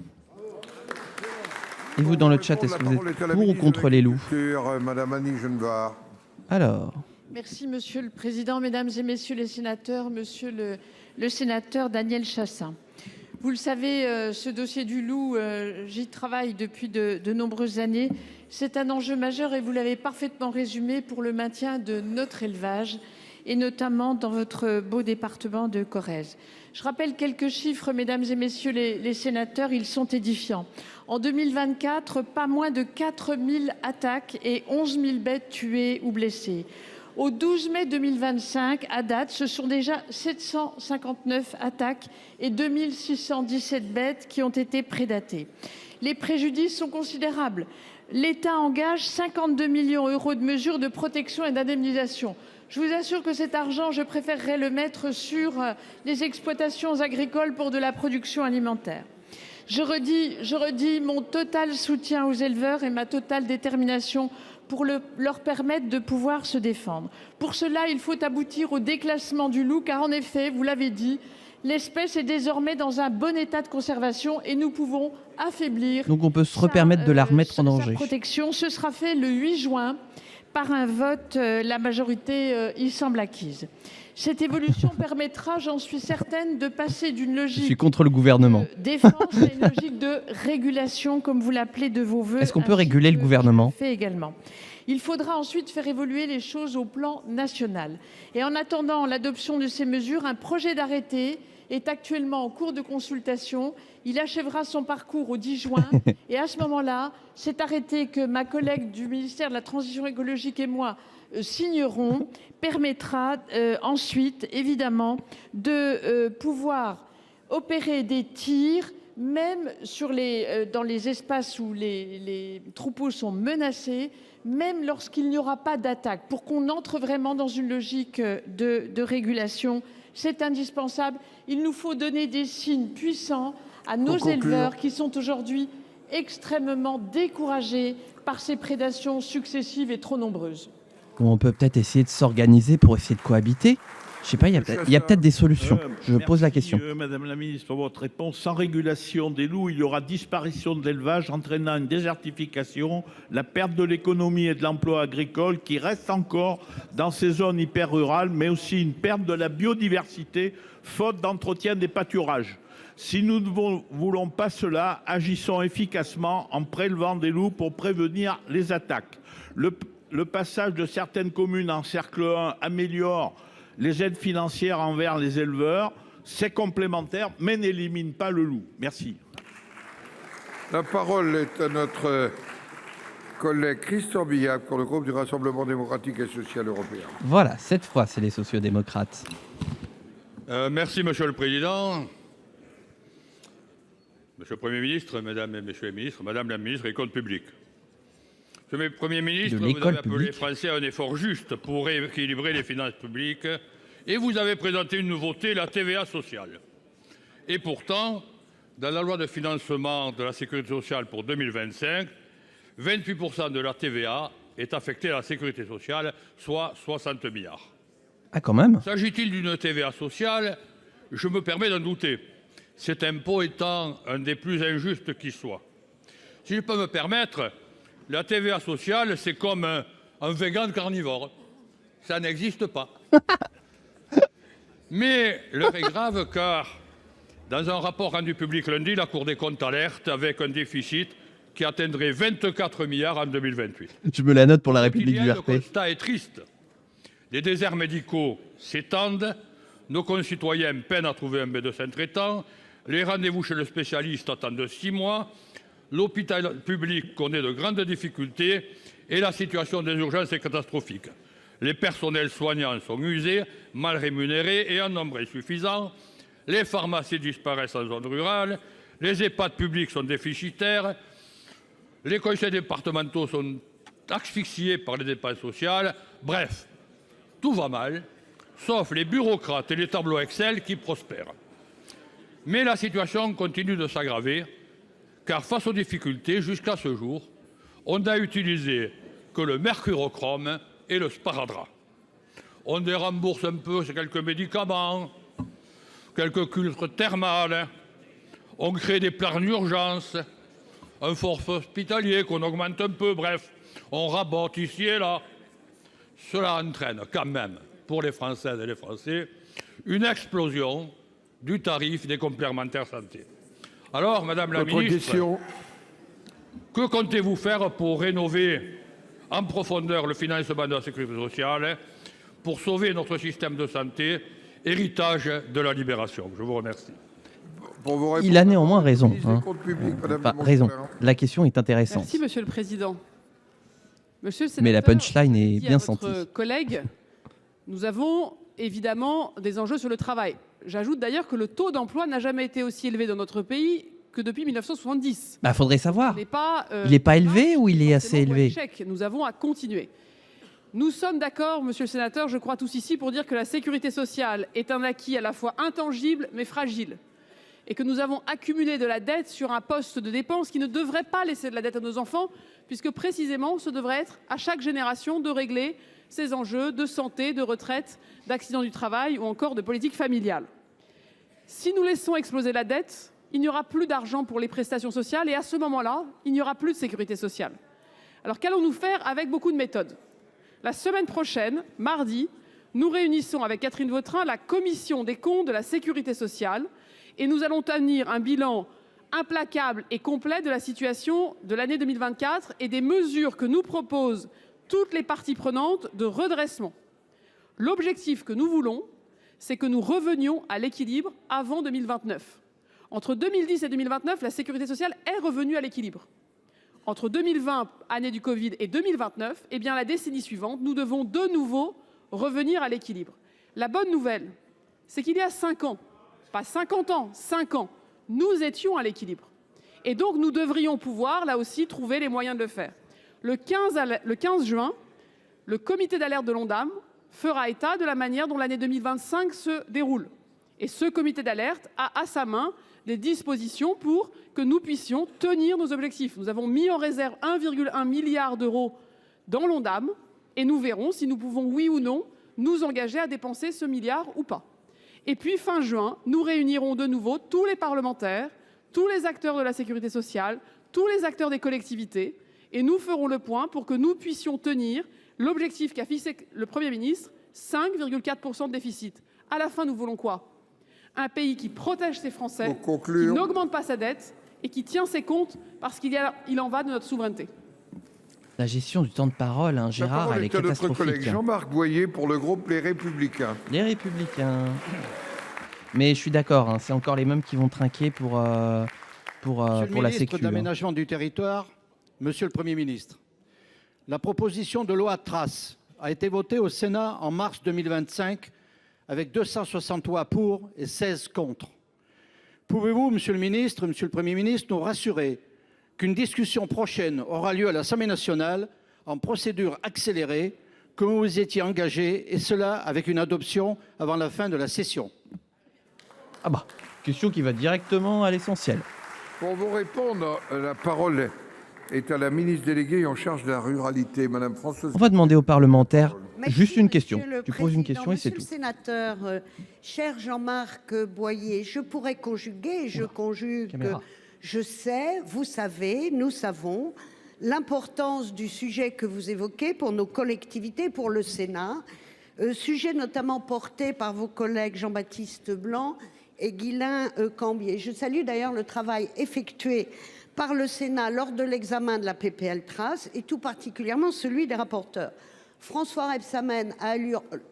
Et vous, dans le chat, est-ce que vous êtes pour ou contre les loups? Madame Annie Genevard. Alors. Merci, Monsieur le Président, Mesdames et Messieurs les sénateurs, Monsieur le sénateur Daniel Chassaing. Vous le savez, ce dossier du loup, j'y travaille depuis de nombreuses années. C'est un enjeu majeur et vous l'avez parfaitement résumé pour le maintien de notre élevage et notamment dans votre beau département de Corrèze. Je rappelle quelques chiffres, Mesdames et Messieurs les sénateurs, ils sont édifiants. En 2024, pas moins de 4000 attaques et 11 000 bêtes tuées ou blessées. Au 12 mai 2025, à date, ce sont déjà 759 attaques et 2617 bêtes qui ont été prédatées. Les préjudices sont considérables. L'État engage 52 millions d'euros de mesures de protection et d'indemnisation. Je vous assure que cet argent, je préférerais le mettre sur les exploitations agricoles pour de la production alimentaire. Je redis mon total soutien aux éleveurs et ma totale détermination pour leur permettre de pouvoir se défendre. Pour cela, il faut aboutir au déclassement du loup, car en effet, vous l'avez dit, l'espèce est désormais dans un bon état de conservation et nous pouvons affaiblir. Donc on peut se repermettre de la remettre en danger. Sa protection, ce sera fait le 8 juin par un vote, la majorité, il semble, acquise. Cette évolution permettra, j'en suis certaine, de passer d'une logique Je suis contre le gouvernement. de défense à une logique de régulation, comme vous l'appelez de vos voeux. Est-ce qu'on peut réguler le gouvernement? Fait également. Il faudra ensuite faire évoluer les choses au plan national. Et en attendant l'adoption de ces mesures, un projet d'arrêté est actuellement en cours de consultation. Il achèvera son parcours au 10 juin. Et à ce moment-là, cet arrêté que ma collègue du ministère de la Transition écologique et moi signerons permettra ensuite, évidemment, de pouvoir opérer des tirs, même dans les espaces où les troupeaux sont menacés, même lorsqu'il n'y aura pas d'attaque, pour qu'on entre vraiment dans une logique de régulation. C'est indispensable. Il nous faut donner des signes puissants à nos éleveurs qui sont aujourd'hui extrêmement découragés par ces prédations successives et trop nombreuses. On peut peut-être essayer de s'organiser pour essayer de cohabiter. Je sais pas, il y a peut-être des solutions. Je pose la question. Madame la ministre, pour votre réponse. Sans régulation des loups, il y aura disparition de l'élevage, entraînant une désertification, la perte de l'économie et de l'emploi agricole qui reste encore dans ces zones hyper rurales, mais aussi une perte de la biodiversité, faute d'entretien des pâturages. Si nous ne voulons pas cela, agissons efficacement en prélevant des loups pour prévenir les attaques. Le passage de certaines communes en cercle 1 améliore les aides financières envers les éleveurs. C'est complémentaire, mais n'élimine pas le loup. Merci. La parole est à notre collègue Christian Bilhac pour le groupe du Rassemblement démocratique et social européen. Voilà, cette fois, c'est les sociodémocrates. Merci, Monsieur le Président. Monsieur le Premier ministre, Mesdames et Messieurs les ministres, Madame la ministre des Comptes publics. Monsieur le Premier ministre, vous avez appelé les Français à un effort juste pour rééquilibrer les finances publiques et vous avez présenté une nouveauté, la TVA sociale. Et pourtant, dans la loi de financement de la sécurité sociale pour 2025, 28% de la TVA est affectée à la sécurité sociale, soit 60 milliards. Ah, quand même. S'agit-il d'une TVA sociale? Je me permets d'en douter, cet impôt étant un des plus injustes qui soit. Si je peux me permettre, la TVA sociale, c'est comme un végan carnivore. Ça n'existe pas. Mais l'heure est grave car, dans un rapport rendu public lundi, la Cour des comptes alerte avec un déficit qui atteindrait 24 milliards en 2028. Je me la note pour la République du RP. Le constat est triste. Les déserts médicaux s'étendent, nos concitoyens peinent à trouver un médecin traitant, les rendez-vous chez le spécialiste attendent 6 mois, l'hôpital public connaît de grandes difficultés et la situation des urgences est catastrophique. Les personnels soignants sont usés, mal rémunérés et en nombre insuffisant. Les pharmacies disparaissent en zone rurale. Les EHPAD publics sont déficitaires. Les conseils départementaux sont asphyxiés par les dépenses sociales. Bref, tout va mal, sauf les bureaucrates et les tableaux Excel qui prospèrent. Mais la situation continue de s'aggraver, car face aux difficultés, jusqu'à ce jour, on n'a utilisé que le mercurochrome et le sparadrap. On dérembourse un peu quelques médicaments, quelques cures thermales, on crée des plans d'urgence, un forfait hospitalier qu'on augmente un peu, bref, on rabote ici et là. Cela entraîne quand même, pour les Françaises et les Français, une explosion du tarif des complémentaires santé. Alors, Madame la ministre, que comptez-vous faire pour rénover en profondeur le financement de la sécurité sociale, pour sauver notre système de santé, héritage de la libération? Je vous remercie. Il a néanmoins raison. Raison. La question est intéressante. Merci, Monsieur le Président. Monsieur le sénateur, mais la punchline est bien sentie. Collègue, nous avons évidemment des enjeux sur le travail. J'ajoute d'ailleurs que le taux d'emploi n'a jamais été aussi élevé dans notre pays que depuis 1970. Bah, faudrait savoir. Il n'est pas élevé ou il est assez élevé? Nous avons à continuer. Nous sommes d'accord, Monsieur le sénateur, je crois tous ici, pour dire que la sécurité sociale est un acquis à la fois intangible mais fragile. Et que nous avons accumulé de la dette sur un poste de dépense qui ne devrait pas laisser de la dette à nos enfants, puisque précisément ce devrait être à chaque génération de régler ces enjeux de santé, de retraite, d'accident du travail ou encore de politique familiale. Si nous laissons exploser la dette, il n'y aura plus d'argent pour les prestations sociales et à ce moment-là, il n'y aura plus de sécurité sociale. Alors qu'allons-nous faire avec beaucoup de méthodes? La semaine prochaine, mardi, nous réunissons avec Catherine Vautrin la commission des comptes de la sécurité sociale et nous allons tenir un bilan implacable et complet de la situation de l'année 2024 et des mesures que nous proposent toutes les parties prenantes de redressement. L'objectif que nous voulons, c'est que nous revenions à l'équilibre avant 2029. Entre 2010 et 2029, la sécurité sociale est revenue à l'équilibre. Entre 2020, année du Covid, et 2029, eh bien, la décennie suivante, nous devons de nouveau revenir à l'équilibre. La bonne nouvelle, c'est qu'il y a 5 ans, pas 50 ans, 5 ans, nous étions à l'équilibre. Et donc, nous devrions pouvoir, là aussi, trouver les moyens de le faire. Le 15 juin, le comité d'alerte de l'ONDAM fera état de la manière dont l'année 2025 se déroule. Et ce comité d'alerte a à sa main des dispositions pour que nous puissions tenir nos objectifs. Nous avons mis en réserve 1,1 milliard d'euros dans l'ONDAM et nous verrons si nous pouvons, oui ou non, nous engager à dépenser ce milliard ou pas. Et puis, fin juin, nous réunirons de nouveau tous les parlementaires, tous les acteurs de la sécurité sociale, tous les acteurs des collectivités, et nous ferons le point pour que nous puissions tenir l'objectif qu'a fixé le Premier ministre, 5,4% de déficit. À la fin, nous voulons quoi? Un pays qui protège ses Français, qui n'augmente pas sa dette et qui tient ses comptes parce qu'il en va de notre souveraineté. La gestion du temps de parole, hein, Gérard, elle est catastrophique. Notre collègue Jean-Marc Boyer pour le groupe Les Républicains. Les Républicains. Mais je suis d'accord, hein, c'est encore les mêmes qui vont trinquer pour la sécu. Monsieur le ministre de l'Aménagement du Territoire, Monsieur le Premier ministre, la proposition de loi Trace a été votée au Sénat en mars 2025 avec 260 voix pour et 16 contre. Pouvez-vous, Monsieur le ministre, Monsieur le Premier ministre, nous rassurer qu'une discussion prochaine aura lieu à l'Assemblée nationale en procédure accélérée, comme vous y étiez engagé, et cela avec une adoption avant la fin de la session? Ah bah, question qui va directement à l'essentiel. Pour vous répondre, la parole est à la ministre déléguée en charge de la ruralité, Madame Françoise. On va demander aux parlementaires juste une question. Monsieur Tu poses une question et c'est tout. Monsieur le sénateur, cher Jean-Marc Boyer, je pourrais conjuguer, je conjugue, je sais, vous savez, nous savons l'importance du sujet que vous évoquez pour nos collectivités, pour le Sénat, sujet notamment porté par vos collègues Jean-Baptiste Blanc et Guislain Cambier. Je salue d'ailleurs le travail effectué par le Sénat lors de l'examen de la PPL Trace et tout particulièrement celui des rapporteurs. François Rebsamen a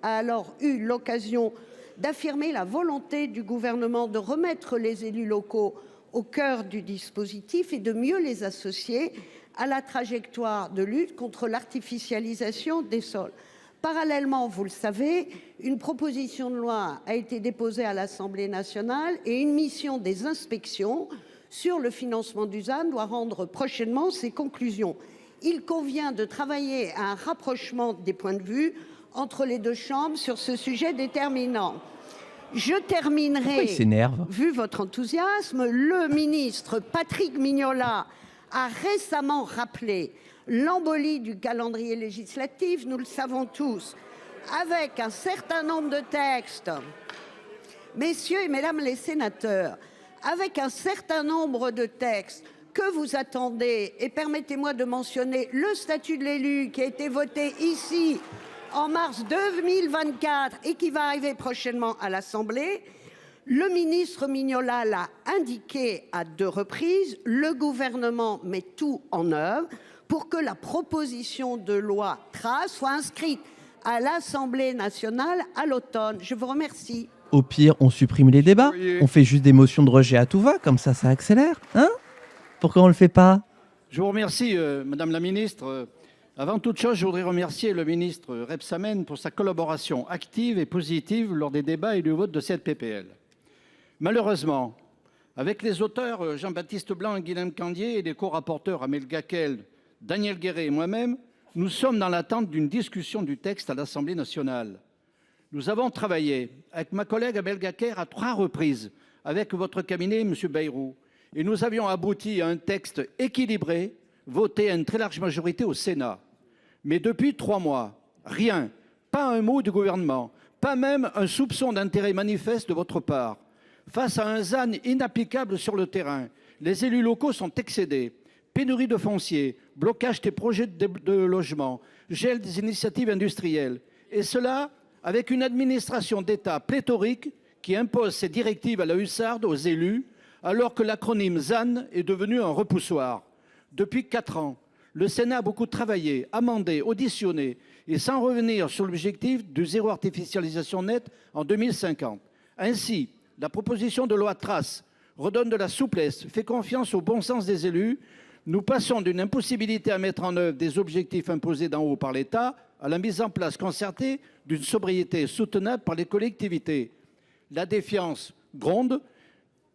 alors eu l'occasion d'affirmer la volonté du gouvernement de remettre les élus locaux au cœur du dispositif et de mieux les associer à la trajectoire de lutte contre l'artificialisation des sols. Parallèlement, vous le savez, une proposition de loi a été déposée à l'Assemblée nationale et une mission des inspections sur le financement du ZAN doit rendre prochainement ses conclusions. Il convient de travailler à un rapprochement des points de vue entre les deux chambres sur ce sujet déterminant. Je terminerai, vu votre enthousiasme, le ministre Patrick Mignola a récemment rappelé l'embolie du calendrier législatif, nous le savons tous, avec un certain nombre de textes. Messieurs et mesdames les sénateurs, avec un certain nombre de textes que vous attendez, et permettez-moi de mentionner le statut de l'élu qui a été voté ici en mars 2024 et qui va arriver prochainement à l'Assemblée, le ministre Mignola l'a indiqué à 2 reprises, le gouvernement met tout en œuvre pour que la proposition de loi Trace soit inscrite à l'Assemblée nationale à l'automne. Je vous remercie. Au pire, on supprime les débats, on fait juste des motions de rejet à tout va, comme ça accélère. Hein? Pourquoi on ne le fait pas? Je vous remercie, Madame la Ministre. Avant toute chose, je voudrais remercier le ministre Rebsamen pour sa collaboration active et positive lors des débats et du vote de cette PPL. Malheureusement, avec les auteurs Jean-Baptiste Blanc et Guislain Cambier et les co-rapporteurs Amel Gacquel, Daniel Guéret et moi-même, nous sommes dans l'attente d'une discussion du texte à l'Assemblée nationale. Nous avons travaillé avec ma collègue Amel Gacquel à 3 reprises, avec votre cabinet, M. Bayrou, et nous avions abouti à un texte équilibré, voté à une très large majorité au Sénat. Mais depuis 3 mois, rien, pas un mot du gouvernement, pas même un soupçon d'intérêt manifeste de votre part. Face à un ZAN inapplicable sur le terrain, les élus locaux sont excédés. Pénurie de foncier, blocage des projets de logement, gel des initiatives industrielles. Et cela avec une administration d'État pléthorique qui impose ses directives à la hussarde aux élus, alors que l'acronyme ZAN est devenu un repoussoir. Depuis 4 ans, le Sénat a beaucoup travaillé, amendé, auditionné, et sans revenir sur l'objectif du zéro artificialisation nette en 2050. Ainsi, la proposition de loi Trace redonne de la souplesse, fait confiance au bon sens des élus. Nous passons d'une impossibilité à mettre en œuvre des objectifs imposés d'en haut par l'État à la mise en place concertée d'une sobriété soutenable par les collectivités. La défiance gronde.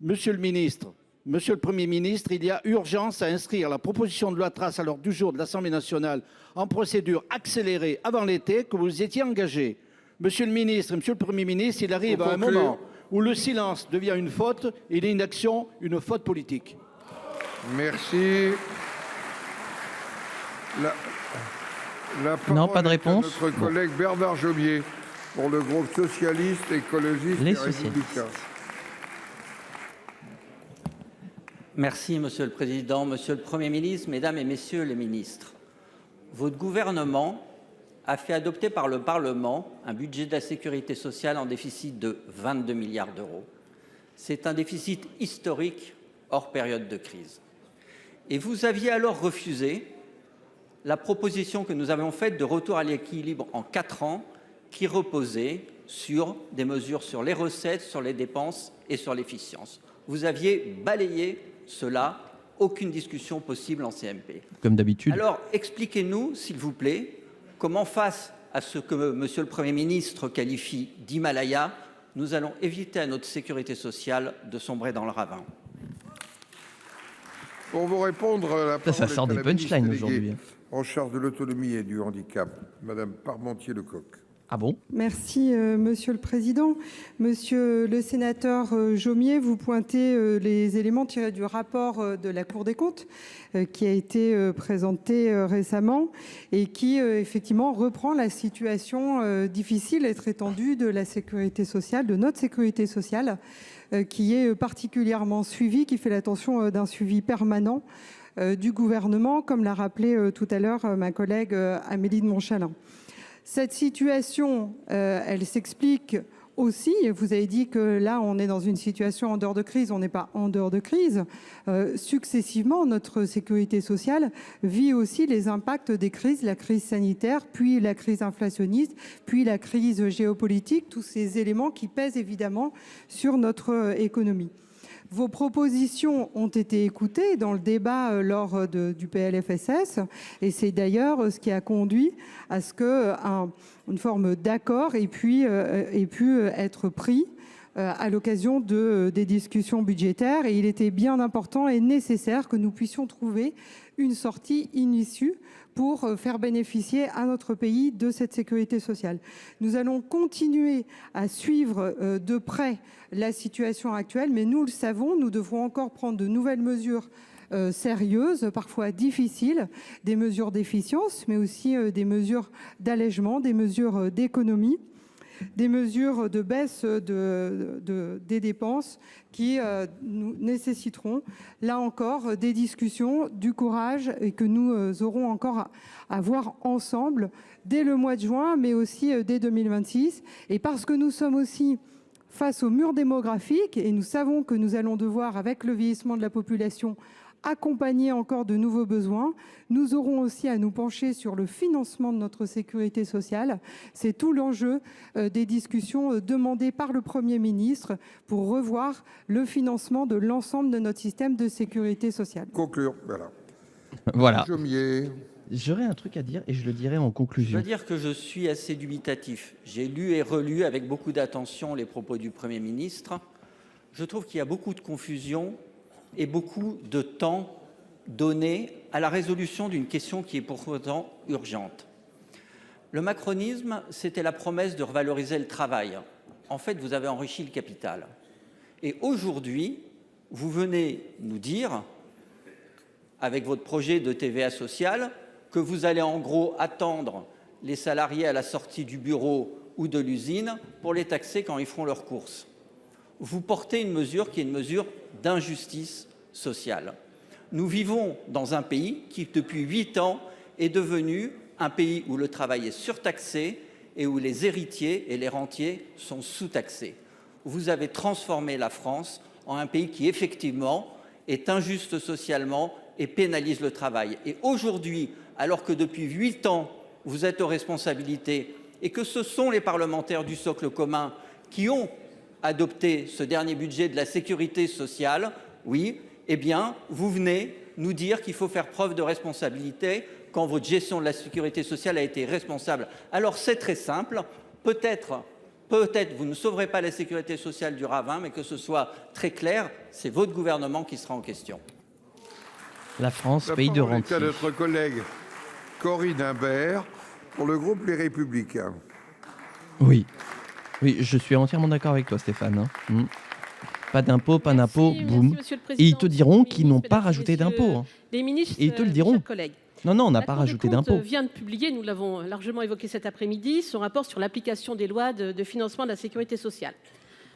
Monsieur le ministre, Monsieur le Premier ministre, il y a urgence à inscrire la proposition de loi Trace à l'ordre du jour de l'Assemblée nationale en procédure accélérée avant l'été que vous étiez engagé. Monsieur le ministre, Monsieur le Premier ministre, il arrive à un moment où le silence devient une faute et l'inaction une faute politique. Merci. La parole pas de réponse. est à notre collègue Bernard Jomier pour le groupe socialiste, écologiste et républicain. Merci, Monsieur le Président, Monsieur le Premier ministre, Mesdames et Messieurs les ministres. Votre gouvernement a fait adopter par le Parlement un budget de la sécurité sociale en déficit de 22 milliards d'euros. C'est un déficit historique hors période de crise. Et vous aviez alors refusé la proposition que nous avions faite de retour à l'équilibre en 4 ans qui reposait sur des mesures sur les recettes, sur les dépenses et sur l'efficience. Vous aviez balayé cela, aucune discussion possible en CMP. Comme d'habitude. Alors, expliquez-nous, s'il vous plaît, comment face à ce que Monsieur le Premier ministre qualifie d'Himalaya, nous allons éviter à notre sécurité sociale de sombrer dans le ravin. Pour vous répondre, la parole Ça sort est à des la ministre punchlines déléguée aujourd'hui. en charge de l'autonomie et du handicap, Madame Parmentier-Lecoq. Ah bon? Merci, Monsieur le Président. Monsieur le sénateur Jomier, vous pointez les éléments tirés du rapport de la Cour des comptes qui a été présenté récemment et qui, effectivement, reprend la situation difficile et très tendue de la sécurité sociale, de notre sécurité sociale, qui est particulièrement suivie, qui fait l'attention d'un suivi permanent du gouvernement, comme l'a rappelé tout à l'heure ma collègue Amélie de Montchalin. Cette situation, elle s'explique aussi, vous avez dit que là, on est dans une situation en dehors de crise, on n'est pas en dehors de crise. Successivement, notre sécurité sociale vit aussi les impacts des crises, la crise sanitaire, puis la crise inflationniste, puis la crise géopolitique, tous ces éléments qui pèsent évidemment sur notre économie. Vos propositions ont été écoutées dans le débat lors du PLFSS et c'est d'ailleurs ce qui a conduit à ce qu'une forme d'accord ait pu être pris à l'occasion des discussions budgétaires. Et il était bien important et nécessaire que nous puissions trouver une sortie, une issue pour faire bénéficier à notre pays de cette sécurité sociale. Nous allons continuer à suivre de près la situation actuelle, mais nous le savons, nous devrons encore prendre de nouvelles mesures sérieuses, parfois difficiles, des mesures d'efficience, mais aussi des mesures d'allègement, des mesures d'économie, des mesures de baisse des dépenses qui nous nécessiteront, là encore, des discussions, du courage et que nous aurons encore à avoir ensemble dès le mois de juin, mais aussi dès 2026. Et parce que nous sommes aussi face au mur démographique et nous savons que nous allons devoir, avec le vieillissement de la population, accompagner encore de nouveaux besoins. Nous aurons aussi à nous pencher sur le financement de notre sécurité sociale. C'est tout l'enjeu des discussions demandées par le Premier ministre pour revoir le financement de l'ensemble de notre système de sécurité sociale. Conclure, voilà. Voilà. Jomier. J'aurais un truc à dire et je le dirai en conclusion. Je veux dire que je suis assez dubitatif. J'ai lu et relu avec beaucoup d'attention les propos du Premier ministre. Je trouve qu'il y a beaucoup de confusion et beaucoup de temps donné à la résolution d'une question qui est pourtant urgente. Le macronisme, c'était la promesse de revaloriser le travail. En fait, vous avez enrichi le capital. Et aujourd'hui, vous venez nous dire, avec votre projet de TVA sociale, que vous allez en gros attendre les salariés à la sortie du bureau ou de l'usine pour les taxer quand ils feront leurs courses. Vous portez une mesure qui est une mesure d'injustice sociale. Nous vivons dans un pays qui, depuis 8 ans, est devenu un pays où le travail est surtaxé et où les héritiers et les rentiers sont sous-taxés. Vous avez transformé la France en un pays qui, effectivement, est injuste socialement et pénalise le travail. Et aujourd'hui, alors que depuis 8 ans, vous êtes aux responsabilités et que ce sont les parlementaires du socle commun qui ont adopté ce dernier budget de la sécurité sociale, oui, eh bien, vous venez nous dire qu'il faut faire preuve de responsabilité quand votre gestion de la sécurité sociale a été responsable. Alors c'est très simple, peut-être vous ne sauverez pas la sécurité sociale du ravin, mais que ce soit très clair, c'est votre gouvernement qui sera en question. La France, pays de rentiers. La parole est à notre collègue Corinne Imbert pour le groupe Les Républicains. Oui, je suis entièrement d'accord avec toi, Stéphane. Pas d'impôt, pas d'impôt, boum. Et ils te diront qu'ils n'ont pas rajouté d'impôt. Les ministres, et ils te le diront. Non, on n'a pas rajouté d'impôt. La Cour des comptes vient de publier, nous l'avons largement évoqué cet après-midi, son rapport sur l'application des lois de financement de la sécurité sociale.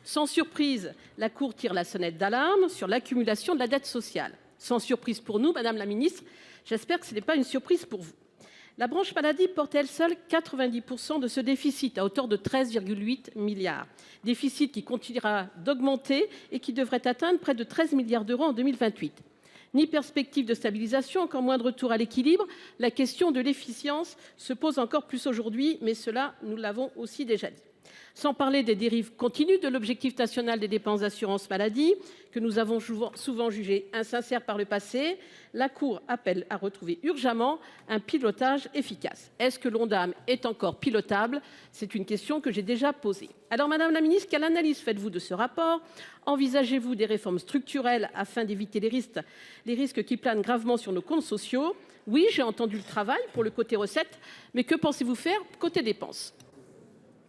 Sans surprise, la Cour tire la sonnette d'alarme sur l'accumulation de la dette sociale. Sans surprise pour nous, Madame la Ministre, j'espère que ce n'est pas une surprise pour vous. La branche maladie porte elle seule 90% de ce déficit à hauteur de 13,8 milliards. Déficit qui continuera d'augmenter et qui devrait atteindre près de 13 milliards d'euros en 2028. Ni perspective de stabilisation, encore moins de retour à l'équilibre. La question de l'efficience se pose encore plus aujourd'hui, mais cela, nous l'avons aussi déjà dit. Sans parler des dérives continues de l'objectif national des dépenses d'assurance maladie, que nous avons souvent jugé insincère par le passé, la Cour appelle à retrouver urgemment un pilotage efficace. Est-ce que l'Ondam est encore pilotable? C'est une question que j'ai déjà posée. Alors, Madame la Ministre, quelle analyse faites-vous de ce rapport? Envisagez-vous des réformes structurelles afin d'éviter les risques qui planent gravement sur nos comptes sociaux? Oui, j'ai entendu le travail pour le côté recettes, mais que pensez-vous faire côté dépenses?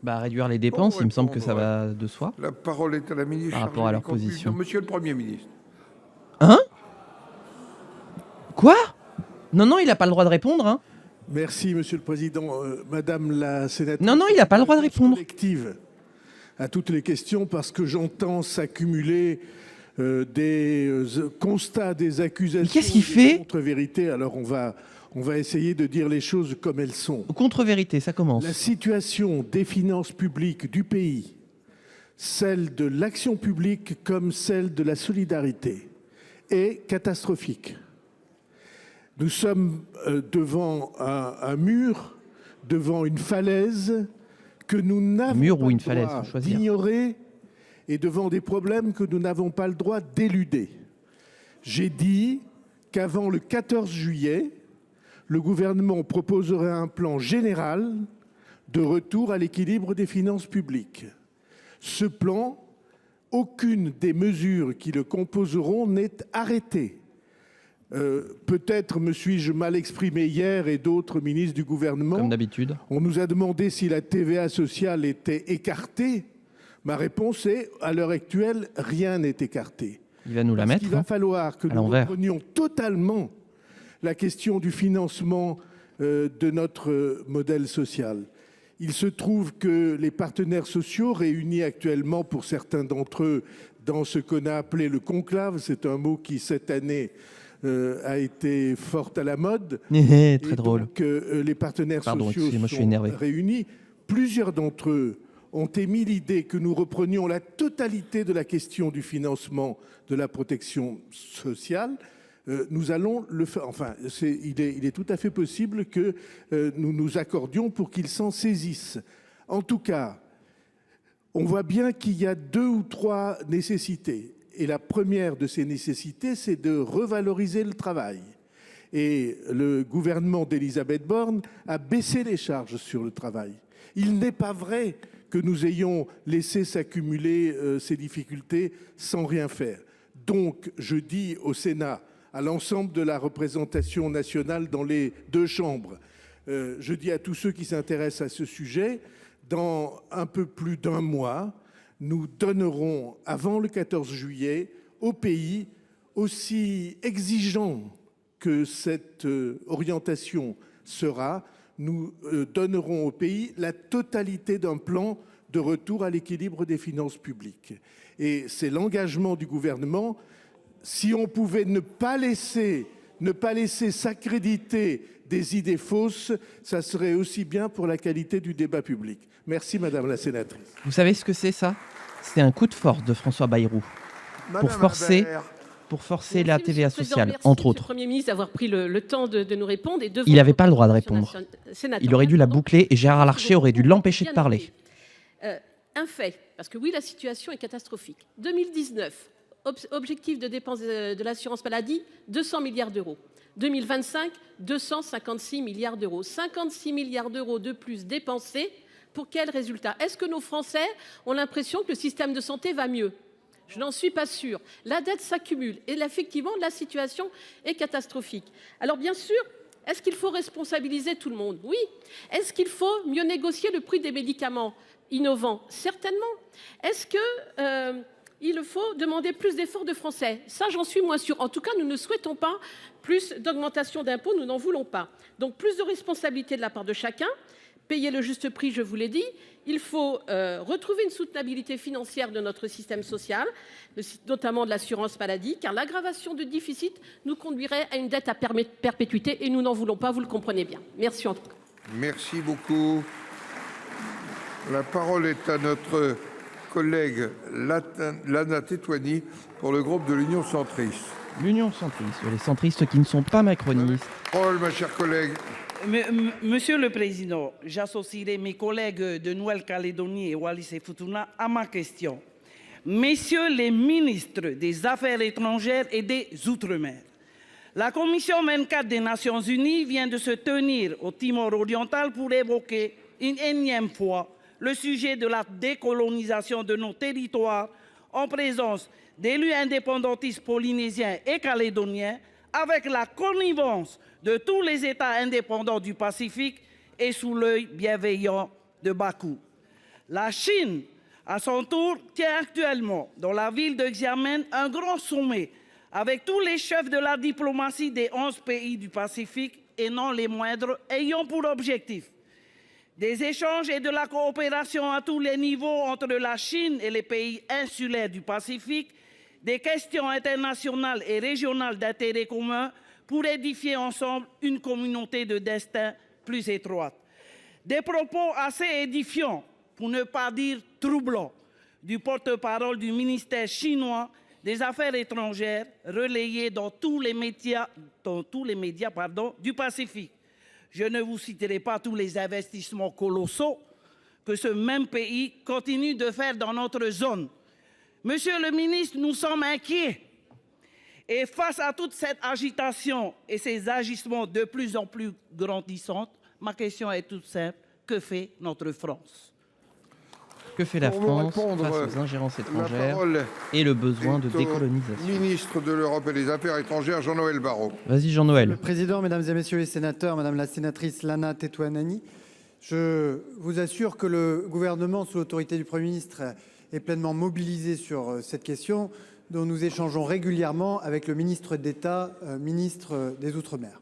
Réduire les dépenses, il me semble que ça va de soi. La parole est à la ministre par rapport à leur position. Monsieur le Premier ministre. Hein? Quoi? Non, il n'a pas le droit de répondre. Hein. Merci, Monsieur le Président. Madame la sénatrice. Non, il n'a pas le droit de répondre. Collective à toutes les questions parce que j'entends s'accumuler des constats, des accusations. Mais qu'est-ce qu'il fait? Contre-vérité. Alors on va essayer de dire les choses comme elles sont. Contre-vérité, ça commence. La situation des finances publiques du pays, celle de l'action publique comme celle de la solidarité, est catastrophique. Nous sommes devant un mur, devant une falaise que nous n'avons pas le droit d'ignorer et devant des problèmes que nous n'avons pas le droit d'éluder. J'ai dit qu'avant le 14 juillet, le gouvernement proposerait un plan général de retour à l'équilibre des finances publiques. Ce plan, aucune des mesures qui le composeront n'est arrêtée. Peut-être me suis-je mal exprimé hier et d'autres ministres du gouvernement. Comme d'habitude. On nous a demandé si la TVA sociale était écartée. Ma réponse est, à l'heure actuelle, rien n'est écarté. Il va nous la mettre. Il va falloir que nous reprenions totalement la question du financement de notre modèle social. Il se trouve que les partenaires sociaux réunis actuellement, pour certains d'entre eux, dans ce qu'on a appelé le conclave, c'est un mot qui, cette année, a été fort à la mode. Très drôle. Donc, les partenaires sociaux sont réunis. Plusieurs d'entre eux ont émis l'idée que nous reprenions la totalité de la question du financement de la protection sociale. Nous allons le faire. Enfin, il est tout à fait possible que nous nous accordions pour qu'ils s'en saisissent. En tout cas, on voit bien qu'il y a 2 ou 3 nécessités. Et la première de ces nécessités, c'est de revaloriser le travail. Et le gouvernement d'Elisabeth Borne a baissé les charges sur le travail. Il n'est pas vrai que nous ayons laissé s'accumuler ces difficultés sans rien faire. Donc, je dis au Sénat, à l'ensemble de la représentation nationale dans les 2 chambres, je dis à tous ceux qui s'intéressent à ce sujet, dans un peu plus d'1 mois, nous donnerons, avant le 14 juillet, au pays, aussi exigeant que cette orientation sera, nous donnerons au pays la totalité d'un plan de retour à l'équilibre des finances publiques. Et c'est l'engagement du gouvernement. Si on pouvait ne pas laisser s'accréditer des idées fausses, ça serait aussi bien pour la qualité du débat public. Merci, Madame la sénatrice. Vous savez ce que c'est, ça? C'est un coup de force de François Bayrou pour forcer la TVA sociale, entre autres. Merci, Monsieur le Premier ministre, d'avoir pris le temps de nous répondre. Et il n'avait pas le droit de répondre. Il aurait dû la boucler et Gérard Larcher aurait dû l'empêcher de parler. Un fait, parce que oui, la situation est catastrophique. 2019, objectif de dépenses de l'assurance maladie, 200 milliards d'euros. 2025, 256 milliards d'euros. 56 milliards d'euros de plus dépensés. Pour quel résultat? Est-ce que nos Français ont l'impression que le système de santé va mieux? Je n'en suis pas sûre. La dette s'accumule et effectivement, la situation est catastrophique. Alors bien sûr, est-ce qu'il faut responsabiliser tout le monde? Oui. Est-ce qu'il faut mieux négocier le prix des médicaments innovants? Certainement. Est-ce qu'il faut demander plus d'efforts de Français? Ça, j'en suis moins sûre. En tout cas, nous ne souhaitons pas plus d'augmentation d'impôts, nous n'en voulons pas. Donc plus de responsabilité de la part de chacun. Payer le juste prix, je vous l'ai dit. Il faut retrouver une soutenabilité financière de notre système social, notamment de l'assurance maladie, car l'aggravation de déficit nous conduirait à une dette à perpétuité et nous n'en voulons pas, vous le comprenez bien. Merci en tout cas. Merci beaucoup. La parole est à notre collègue Lana Tetuanui pour le groupe de l'Union centriste. L'Union centriste, les centristes qui ne sont pas macronistes. Parole, ma chère collègue. Monsieur le Président, j'associerai mes collègues de Nouvelle-Calédonie et Wallis-et-Futuna à ma question. Messieurs les ministres des Affaires étrangères et des Outre-mer, la Commission 24 des Nations Unies vient de se tenir au Timor oriental pour évoquer une énième fois le sujet de la décolonisation de nos territoires en présence d'élus indépendantistes polynésiens et calédoniens avec la connivence de tous les États indépendants du Pacifique et sous l'œil bienveillant de Bakou. La Chine, à son tour, tient actuellement dans la ville de Xiamen un grand sommet avec tous les chefs de la diplomatie des 11 pays du Pacifique et non les moindres, ayant pour objectif des échanges et de la coopération à tous les niveaux entre la Chine et les pays insulaires du Pacifique, des questions internationales et régionales d'intérêt commun pour édifier ensemble une communauté de destin plus étroite. Des propos assez édifiants, pour ne pas dire troublants, du porte-parole du ministère chinois des Affaires étrangères, relayés dans tous les médias du Pacifique. Je ne vous citerai pas tous les investissements colossaux que ce même pays continue de faire dans notre zone. Monsieur le ministre, nous sommes inquiets. Et face à toute cette agitation et ces agissements de plus en plus grandissants, ma question est toute simple. Que fait notre France? Que fait la France face aux ingérences étrangères et le besoin de décolonisation? Ministre de l'Europe et des Affaires étrangères, Jean-Noël Barrot. Vas-y, Jean-Noël. Monsieur le Président, Mesdames et Messieurs les sénateurs, Madame la sénatrice Lana Tetuanui, je vous assure que le gouvernement, sous l'autorité du Premier ministre, est pleinement mobilisé sur cette question dont nous échangeons régulièrement avec le ministre d'État, ministre des Outre-mer.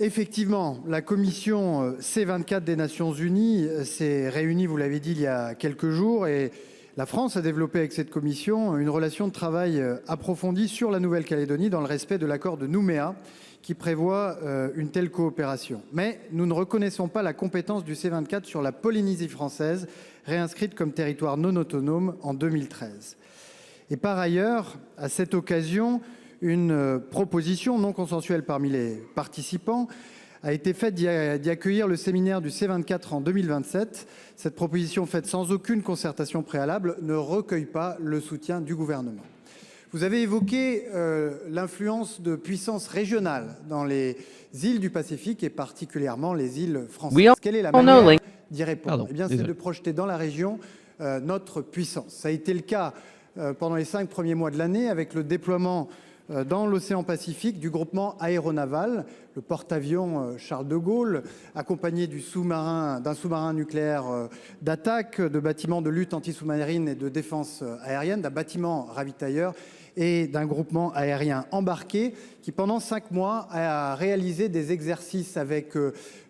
Effectivement, la commission C24 des Nations Unies s'est réunie, vous l'avez dit, il y a quelques jours et la France a développé avec cette commission une relation de travail approfondie sur la Nouvelle-Calédonie dans le respect de l'accord de Nouméa qui prévoit une telle coopération. Mais nous ne reconnaissons pas la compétence du C24 sur la Polynésie française, réinscrite comme territoire non autonome en 2013. Et par ailleurs, à cette occasion, une proposition non consensuelle parmi les participants a été faite d'y accueillir le séminaire du C24 en 2027. Cette proposition faite sans aucune concertation préalable ne recueille pas le soutien du gouvernement. Vous avez évoqué l'influence de puissances régionales dans les îles du Pacifique et particulièrement les îles françaises. Quelle est la manière d'y répondre? Eh bien, c'est de projeter dans la région notre puissance. Ça a été le cas pendant les 5 premiers mois de l'année avec le déploiement dans l'océan Pacifique du groupement aéronaval, le porte-avions Charles de Gaulle, accompagné d'un sous-marin nucléaire d'attaque, de bâtiments de lutte anti-sous-marine et de défense aérienne, d'un bâtiment ravitailleur et d'un groupement aérien embarqué qui, pendant 5 mois, a réalisé des exercices avec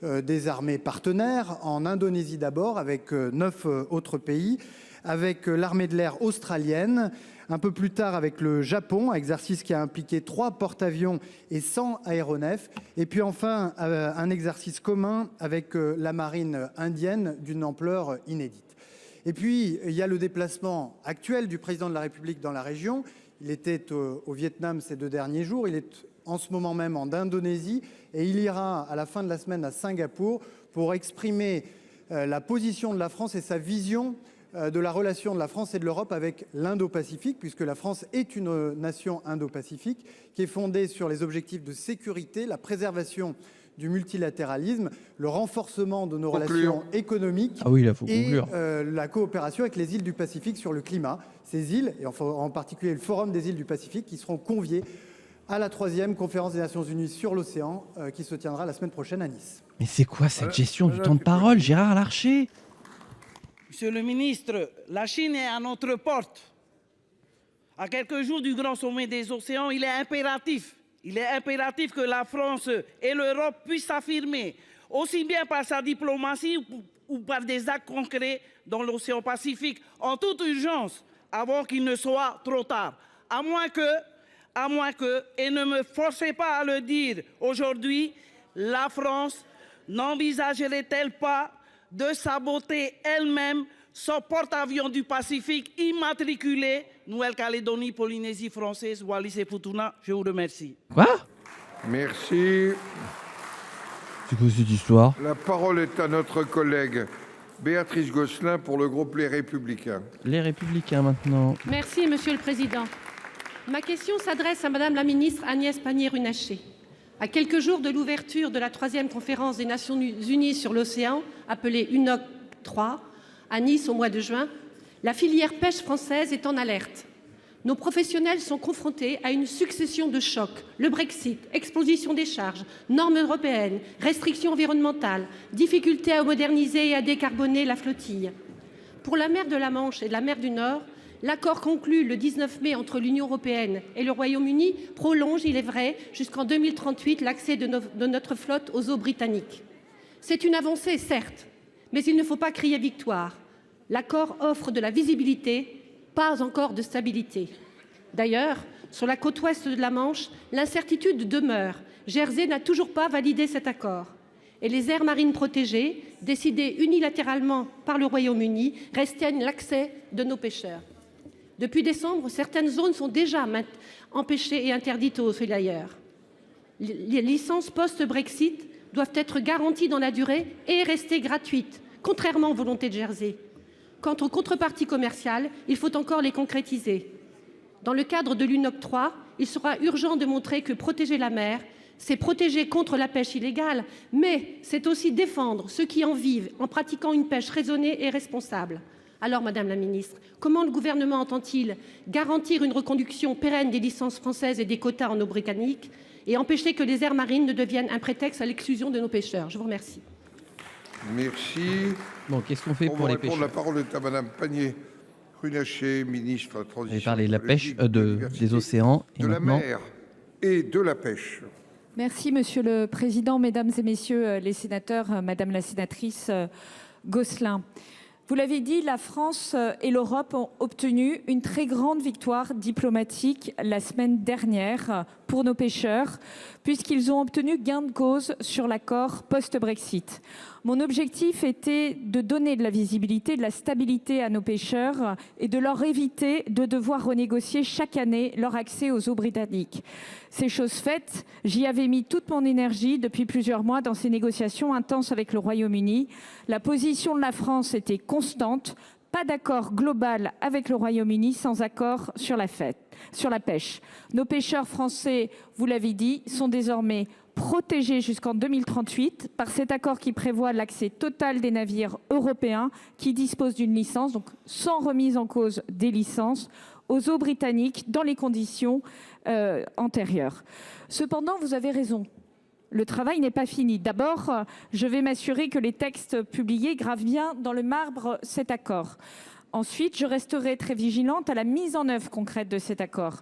des armées partenaires, en Indonésie d'abord, avec 9 autres pays, avec l'armée de l'air australienne, un peu plus tard avec le Japon, exercice qui a impliqué 3 porte-avions et 100 aéronefs. Et puis enfin, un exercice commun avec la marine indienne d'une ampleur inédite. Et puis, il y a le déplacement actuel du président de la République dans la région. Il était au Vietnam ces 2 derniers jours. Il est en ce moment même en Indonésie. Et il ira à la fin de la semaine à Singapour pour exprimer la position de la France et sa vision de la relation de la France et de l'Europe avec l'Indo-Pacifique, puisque la France est une nation indo-pacifique qui est fondée sur les objectifs de sécurité, la préservation du multilatéralisme, le renforcement de nos relations économiques et la coopération avec les îles du Pacifique sur le climat. Ces îles, et en particulier le Forum des îles du Pacifique, qui seront conviés à la 3e conférence des Nations Unies sur l'océan qui se tiendra la semaine prochaine à Nice. Mais c'est quoi cette gestion du temps de parole, Gérard Larcher? Monsieur le ministre, la Chine est à notre porte. À quelques jours du grand sommet des océans, il est impératif que la France et l'Europe puissent s'affirmer, aussi bien par sa diplomatie ou par des actes concrets dans l'océan Pacifique, en toute urgence, avant qu'il ne soit trop tard. À moins que, et ne me forcez pas à le dire aujourd'hui, la France n'envisagerait-elle pas de saboter elle-même son porte-avions du Pacifique immatriculé Nouvelle-Calédonie, Polynésie française, Wallis et Futuna? Je vous remercie. Quoi? Merci. C'est quoi cette histoire? La parole est à notre collègue Béatrice Gosselin pour le groupe Les Républicains. Les Républicains maintenant. Merci, Monsieur le Président. Ma question s'adresse à Madame la ministre Agnès Pannier-Runacher. À quelques jours de l'ouverture de la 3e conférence des Nations Unies sur l'océan, appelée UNOC 3, à Nice au mois de juin, la filière pêche française est en alerte. Nos professionnels sont confrontés à une succession de chocs. Le Brexit, exposition des charges, normes européennes, restrictions environnementales, difficultés à moderniser et à décarboner la flottille. Pour la mer de la Manche et de la mer du Nord, l'accord conclu le 19 mai entre l'Union européenne et le Royaume-Uni prolonge, il est vrai, jusqu'en 2038 l'accès de notre flotte aux eaux britanniques. C'est une avancée, certes, mais il ne faut pas crier victoire. L'accord offre de la visibilité, pas encore de stabilité. D'ailleurs, sur la côte ouest de la Manche, l'incertitude demeure. Jersey n'a toujours pas validé cet accord. Et les aires marines protégées, décidées unilatéralement par le Royaume-Uni, restreignent l'accès de nos pêcheurs. Depuis décembre, certaines zones sont déjà empêchées et interdites aux filières. Les licences post-Brexit doivent être garanties dans la durée et rester gratuites, contrairement aux volontés de Jersey. Quant aux contreparties commerciales, il faut encore les concrétiser. Dans le cadre de l'UNOC 3, il sera urgent de montrer que protéger la mer, c'est protéger contre la pêche illégale, mais c'est aussi défendre ceux qui en vivent en pratiquant une pêche raisonnée et responsable. Alors, Madame la Ministre, comment le gouvernement entend-il garantir une reconduction pérenne des licences françaises et des quotas en eau britannique et empêcher que les aires marines ne deviennent un prétexte à l'exclusion de nos pêcheurs? Je vous remercie. Merci. Bon, qu'est-ce qu'on fait pour les pêcheurs? La parole est à Madame Pannier-Runacher, ministre de la Transition. Vous avez parlé de la pêche, des océans. Et de maintenant... la mer et de la pêche. Merci, Monsieur le Président, Mesdames et Messieurs les sénateurs, Madame la sénatrice Gosselin. Vous l'avez dit, la France et l'Europe ont obtenu une très grande victoire diplomatique la semaine dernière pour nos pêcheurs, puisqu'ils ont obtenu gain de cause sur l'accord post-Brexit. Mon objectif était de donner de la visibilité, de la stabilité à nos pêcheurs et de leur éviter de devoir renégocier chaque année leur accès aux eaux britanniques. C'est chose faite, j'y avais mis toute mon énergie depuis plusieurs mois dans ces négociations intenses avec le Royaume-Uni. La position de la France était constante, pas d'accord global avec le Royaume-Uni sans accord sur la pêche. Nos pêcheurs français, vous l'avez dit, sont désormais protégés jusqu'en 2038 par cet accord qui prévoit l'accès total des navires européens qui disposent d'une licence, donc sans remise en cause des licences, aux eaux britanniques dans les conditions antérieures. Cependant, vous avez raison. Le travail n'est pas fini. D'abord, je vais m'assurer que les textes publiés gravent bien dans le marbre cet accord. Ensuite, je resterai très vigilante à la mise en œuvre concrète de cet accord.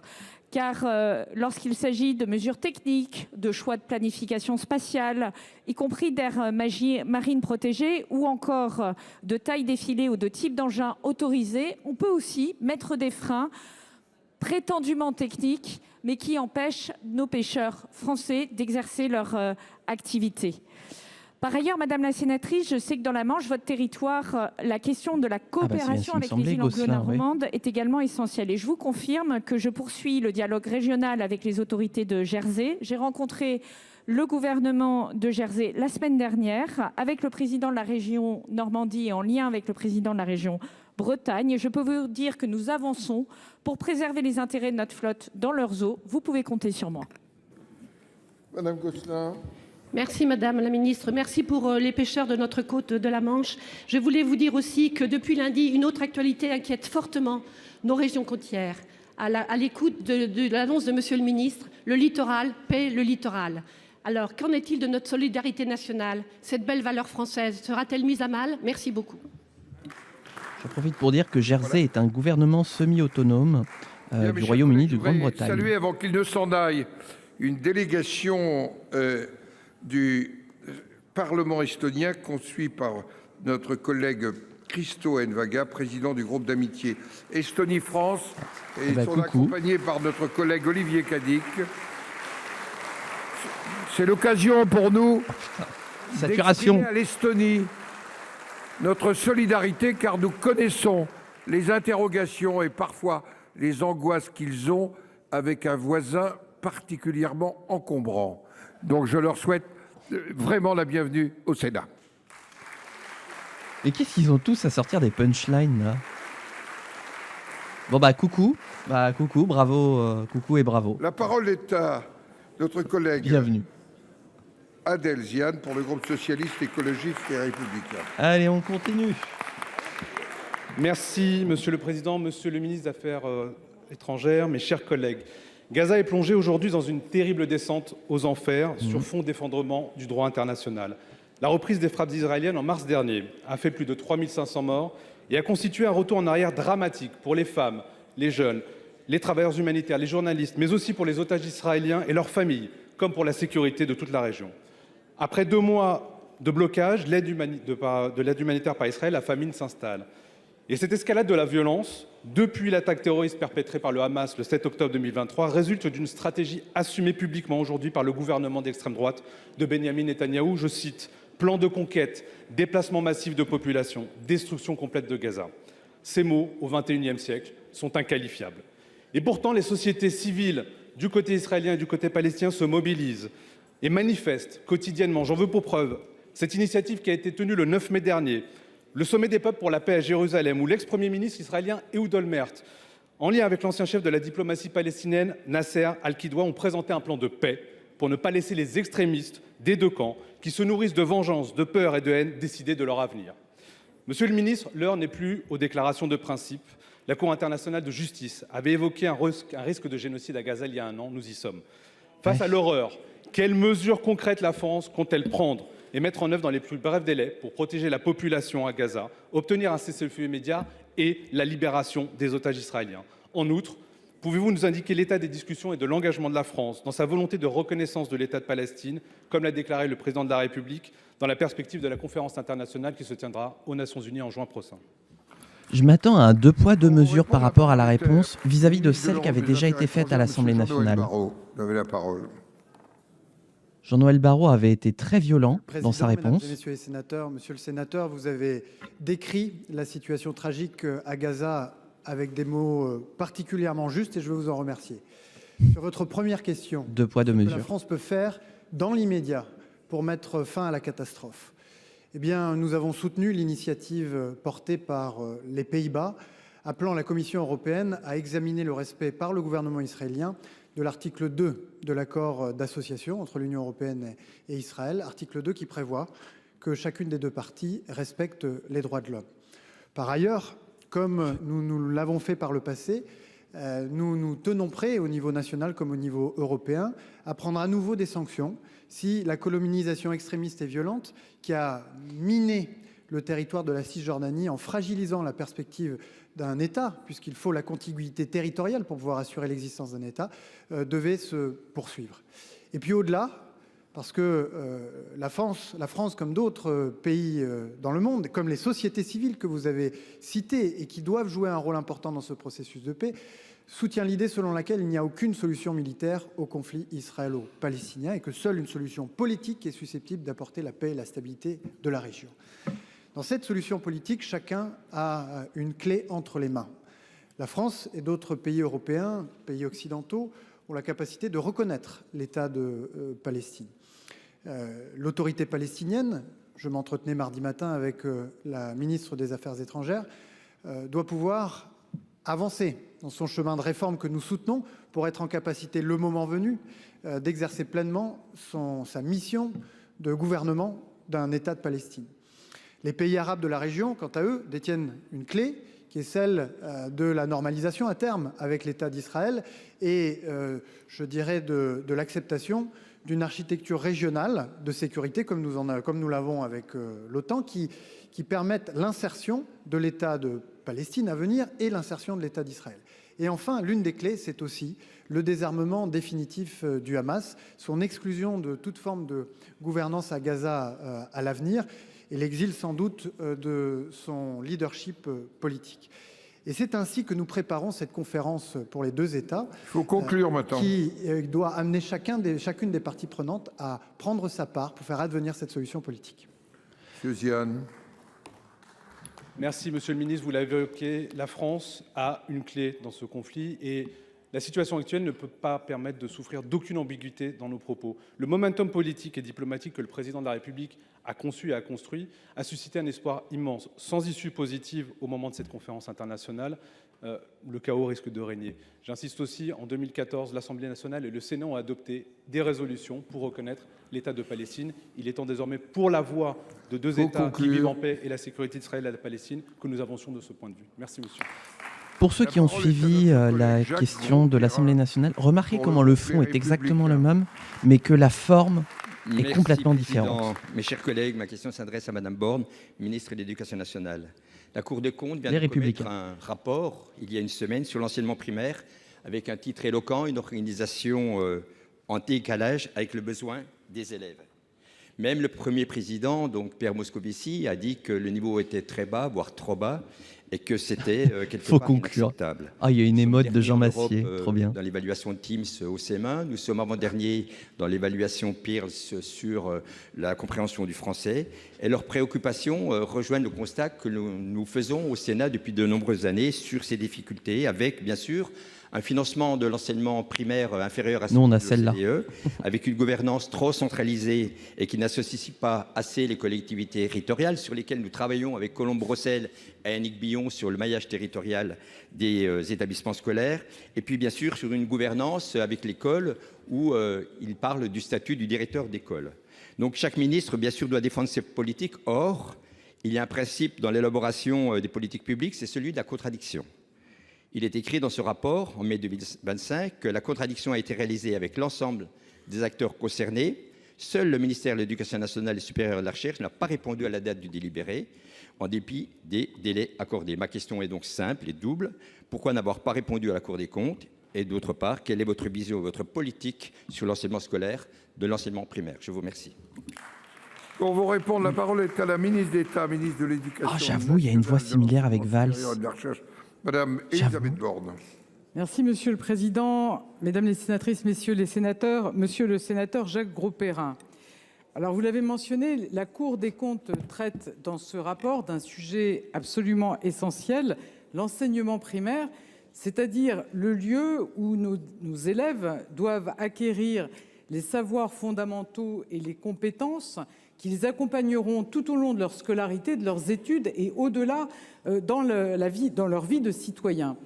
Car lorsqu'il s'agit de mesures techniques, de choix de planification spatiale, y compris d'aires marines protégées ou encore de taille des filets ou de type d'engin autorisé, on peut aussi mettre des freins prétendument techniques, mais qui empêchent nos pêcheurs français d'exercer leur activité. Par ailleurs, Madame la sénatrice, je sais que dans la Manche, votre territoire, la question de la coopération avec les îles anglo-normandes est également essentielle. Et je vous confirme que je poursuis le dialogue régional avec les autorités de Jersey. J'ai rencontré le gouvernement de Jersey la semaine dernière avec le président de la région Normandie et en lien avec le président de la région Bretagne. Et je peux vous dire que nous avançons pour préserver les intérêts de notre flotte dans leurs eaux. Vous pouvez compter sur moi. Madame Gosselin. Merci Madame la Ministre, merci pour les pêcheurs de notre côte de la Manche. Je voulais vous dire aussi que depuis lundi, une autre actualité inquiète fortement nos régions côtières. À l'écoute de l'annonce de Monsieur le Ministre, le littoral paie le littoral. Alors, qu'en est-il de notre solidarité nationale? Cette belle valeur française sera-t-elle mise à mal? Merci beaucoup. Je profite pour dire que Jersey est un gouvernement semi-autonome du Royaume-Uni, de Grande-Bretagne. Saluer avant qu'il ne s'en aille une délégation du Parlement estonien conduit par notre collègue Kristo Envaga, président du groupe d'amitié Estonie-France, et ils sont accompagnés par notre collègue Olivier Cadic. C'est l'occasion pour nous d'exprimer à l'Estonie notre solidarité, car nous connaissons les interrogations et parfois les angoisses qu'ils ont avec un voisin particulièrement encombrant. Donc je leur souhaite vraiment la bienvenue au Sénat. Et qu'est-ce qu'ils ont tous à sortir des punchlines là? Bon coucou, bravo, coucou et bravo. La parole est à notre collègue. Bienvenue. Adel Ziane pour le groupe socialiste, écologiste et républicain. Allez, on continue. Merci, Monsieur le Président, Monsieur le ministre des Affaires étrangères, mes chers collègues. Gaza est plongé aujourd'hui dans une terrible descente aux enfers sur fond d'effondrement du droit international. La reprise des frappes israéliennes en mars dernier a fait plus de 3500 morts et a constitué un retour en arrière dramatique pour les femmes, les jeunes, les travailleurs humanitaires, les journalistes, mais aussi pour les otages israéliens et leurs familles, comme pour la sécurité de toute la région. Après 2 mois de blocage de l'aide humanitaire par Israël, la famine s'installe. Et cette escalade de la violence, depuis l'attaque terroriste perpétrée par le Hamas le 7 octobre 2023, résulte d'une stratégie assumée publiquement aujourd'hui par le gouvernement d'extrême droite de Benyamin Netanyahou. Je cite: plan de conquête, déplacement massif de population, destruction complète de Gaza. Ces mots, au XXIe siècle, sont inqualifiables. Et pourtant, les sociétés civiles du côté israélien et du côté palestinien se mobilisent et manifestent quotidiennement. J'en veux pour preuve cette initiative qui a été tenue le 9 mai dernier, le sommet des peuples pour la paix à Jérusalem, où l'ex-premier ministre israélien Ehud Olmert, en lien avec l'ancien chef de la diplomatie palestinienne Nasser Al-Kidwa, ont présenté un plan de paix pour ne pas laisser les extrémistes des 2 camps, qui se nourrissent de vengeance, de peur et de haine, décider de leur avenir. Monsieur le ministre, l'heure n'est plus aux déclarations de principe. La Cour internationale de justice avait évoqué un risque de génocide à Gaza il y a 1 an. Nous y sommes. Face à l'horreur, quelles mesures concrètes la France compte-t-elle prendre et mettre en œuvre dans les plus brefs délais pour protéger la population à Gaza, obtenir un cessez-le-feu immédiat et la libération des otages israéliens? En outre, pouvez-vous nous indiquer l'état des discussions et de l'engagement de la France dans sa volonté de reconnaissance de l'État de Palestine, comme l'a déclaré le président de la République, dans la perspective de la conférence internationale qui se tiendra aux Nations Unies en juin prochain? Je m'attends à un 2 poids 2 mesures par rapport à la réponse vis-à-vis de celle qui avait déjà été faite à l'Assemblée nationale. Vous avez la parole. Jean-Noël Barrot avait été très violent dans sa réponse. Mesdames et messieurs les sénateurs, monsieur le sénateur, vous avez décrit la situation tragique à Gaza avec des mots particulièrement justes et je veux vous en remercier. Sur votre première question, 2 poids 2 mesures. Ce que la France peut faire dans l'immédiat pour mettre fin à la catastrophe. Eh bien, nous avons soutenu l'initiative portée par les Pays-Bas, appelant la Commission européenne à examiner le respect par le gouvernement israélien de l'article 2 de l'accord d'association entre l'Union européenne et Israël, article 2 qui prévoit que chacune des 2 parties respecte les droits de l'homme. Par ailleurs, comme nous l'avons fait par le passé, nous nous tenons prêts au niveau national comme au niveau européen à prendre à nouveau des sanctions si la colonisation extrémiste et violente qui a miné le territoire de la Cisjordanie en fragilisant la perspective d'un État, puisqu'il faut la contiguïté territoriale pour pouvoir assurer l'existence d'un État, devait se poursuivre. Et puis au-delà, parce que la France, comme d'autres pays dans le monde, comme les sociétés civiles que vous avez citées et qui doivent jouer un rôle important dans ce processus de paix, soutient l'idée selon laquelle il n'y a aucune solution militaire au conflit israélo-palestinien et que seule une solution politique est susceptible d'apporter la paix et la stabilité de la région. Dans cette solution politique, chacun a une clé entre les mains. La France et d'autres pays européens, pays occidentaux, ont la capacité de reconnaître l'État de Palestine. L'autorité palestinienne, je m'entretenais mardi matin avec la ministre des Affaires étrangères, doit pouvoir avancer dans son chemin de réforme que nous soutenons pour être en capacité, le moment venu, d'exercer pleinement sa mission de gouvernement d'un État de Palestine. Les pays arabes de la région, quant à eux, détiennent une clé qui est celle de la normalisation à terme avec l'État d'Israël et, je dirais, de l'acceptation d'une architecture régionale de sécurité, comme nous l'avons avec l'OTAN, qui permettent l'insertion de l'État de Palestine à venir et l'insertion de l'État d'Israël. Et enfin, l'une des clés, c'est aussi le désarmement définitif du Hamas, son exclusion de toute forme de gouvernance à Gaza à l'avenir, et l'exil sans doute de son leadership politique. Et c'est ainsi que nous préparons cette conférence pour les 2 États. Il faut conclure maintenant. Qui doit amener chacune des parties prenantes à prendre sa part pour faire advenir cette solution politique. Monsieur Ziane. Merci, Monsieur le Ministre. Vous l'avez évoqué, la France a une clé dans ce conflit et La situation actuelle ne peut pas permettre de souffrir d'aucune ambiguïté dans nos propos. Le momentum politique et diplomatique que le président de la République a conçu et a construit a suscité un espoir immense. Sans issue positive au moment de cette conférence internationale, le chaos risque de régner. J'insiste aussi, en 2014, l'Assemblée nationale et le Sénat ont adopté des résolutions pour reconnaître l'État de Palestine. Il est temps désormais, pour la voix de deux États qui vivent en paix et la sécurité d'Israël et de la Palestine, que nous avancions de ce point de vue. Merci, monsieur. Pour ceux qui ont suivi la question de l'Assemblée nationale, remarquez comment le fond est exactement le même, mais que la forme est complètement différente. Mes chers collègues, ma question s'adresse à Madame Borne, ministre de l'Éducation nationale. La Cour des comptes vient de commettre un rapport, il y a une semaine, sur l'enseignement primaire, avec un titre éloquent, une organisation en décalage avec le besoin des élèves. Même le premier président, donc Pierre Moscovici, a dit que le niveau était très bas, voire trop bas, et que c'était quelque part inacceptable. Ah, il y a une émote de Jean Massier, trop bien. Dans l'évaluation de Teams au CM1, nous sommes avant-dernier dans l'évaluation Pearls sur la compréhension du français. Et leurs préoccupations rejoignent le constat que nous faisons au Sénat depuis de nombreuses années sur ces difficultés, avec bien sûr un financement de l'enseignement primaire inférieur à celui de l'OCDE, avec une gouvernance trop centralisée et qui n'associe pas assez les collectivités territoriales, sur lesquelles nous travaillons avec Colombe Brossel et Annick Billon sur le maillage territorial des établissements scolaires, et puis bien sûr sur une gouvernance avec l'école où il parle du statut du directeur d'école. Donc chaque ministre, bien sûr, doit défendre ses politiques. Or, il y a un principe dans l'élaboration des politiques publiques, c'est celui de la contradiction. Il est écrit dans ce rapport, en mai 2025, que la contradiction a été réalisée avec l'ensemble des acteurs concernés. Seul le ministère de l'Éducation nationale et supérieure de la recherche n'a pas répondu à la date du délibéré, en dépit des délais accordés. Ma question est donc simple et double. Pourquoi n'avoir pas répondu à la Cour des comptes? Et d'autre part, quelle est votre vision, votre politique sur l'enseignement scolaire de l'enseignement primaire? Je vous remercie. Pour vous répondre, la parole est à la ministre d'État, ministre de l'Éducation. Ah, j'avoue, il y a une voix similaire avec Valls. Madame Élisabeth Borne. Merci, Monsieur le Président, Mesdames les sénatrices, Messieurs les sénateurs, Monsieur le sénateur Jacques Grosperrin. Alors, vous l'avez mentionné, la Cour des comptes traite dans ce rapport d'un sujet absolument essentiel, l'enseignement primaire, c'est-à-dire le lieu où nos élèves doivent acquérir les savoirs fondamentaux et les compétences qui les accompagneront tout au long de leur scolarité, de leurs études et au-delà dans leur vie de citoyen.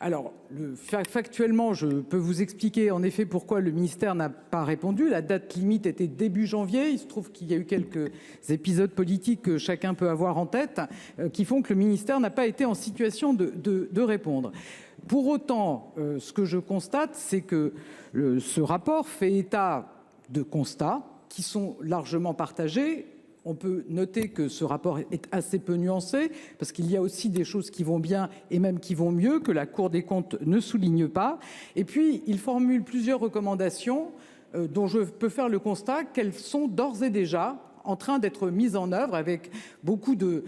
Alors, factuellement, je peux vous expliquer en effet pourquoi le ministère n'a pas répondu. La date limite était début janvier. Il se trouve qu'il y a eu quelques épisodes politiques que chacun peut avoir en tête qui font que le ministère n'a pas été en situation de répondre. Pour autant, ce que je constate, c'est que ce rapport fait état de constats qui sont largement partagés. On peut noter que ce rapport est assez peu nuancé, parce qu'il y a aussi des choses qui vont bien et même qui vont mieux, que la Cour des comptes ne souligne pas. Et puis, il formule plusieurs recommandations dont je peux faire le constat qu'elles sont d'ores et déjà en train d'être mises en œuvre avec beaucoup de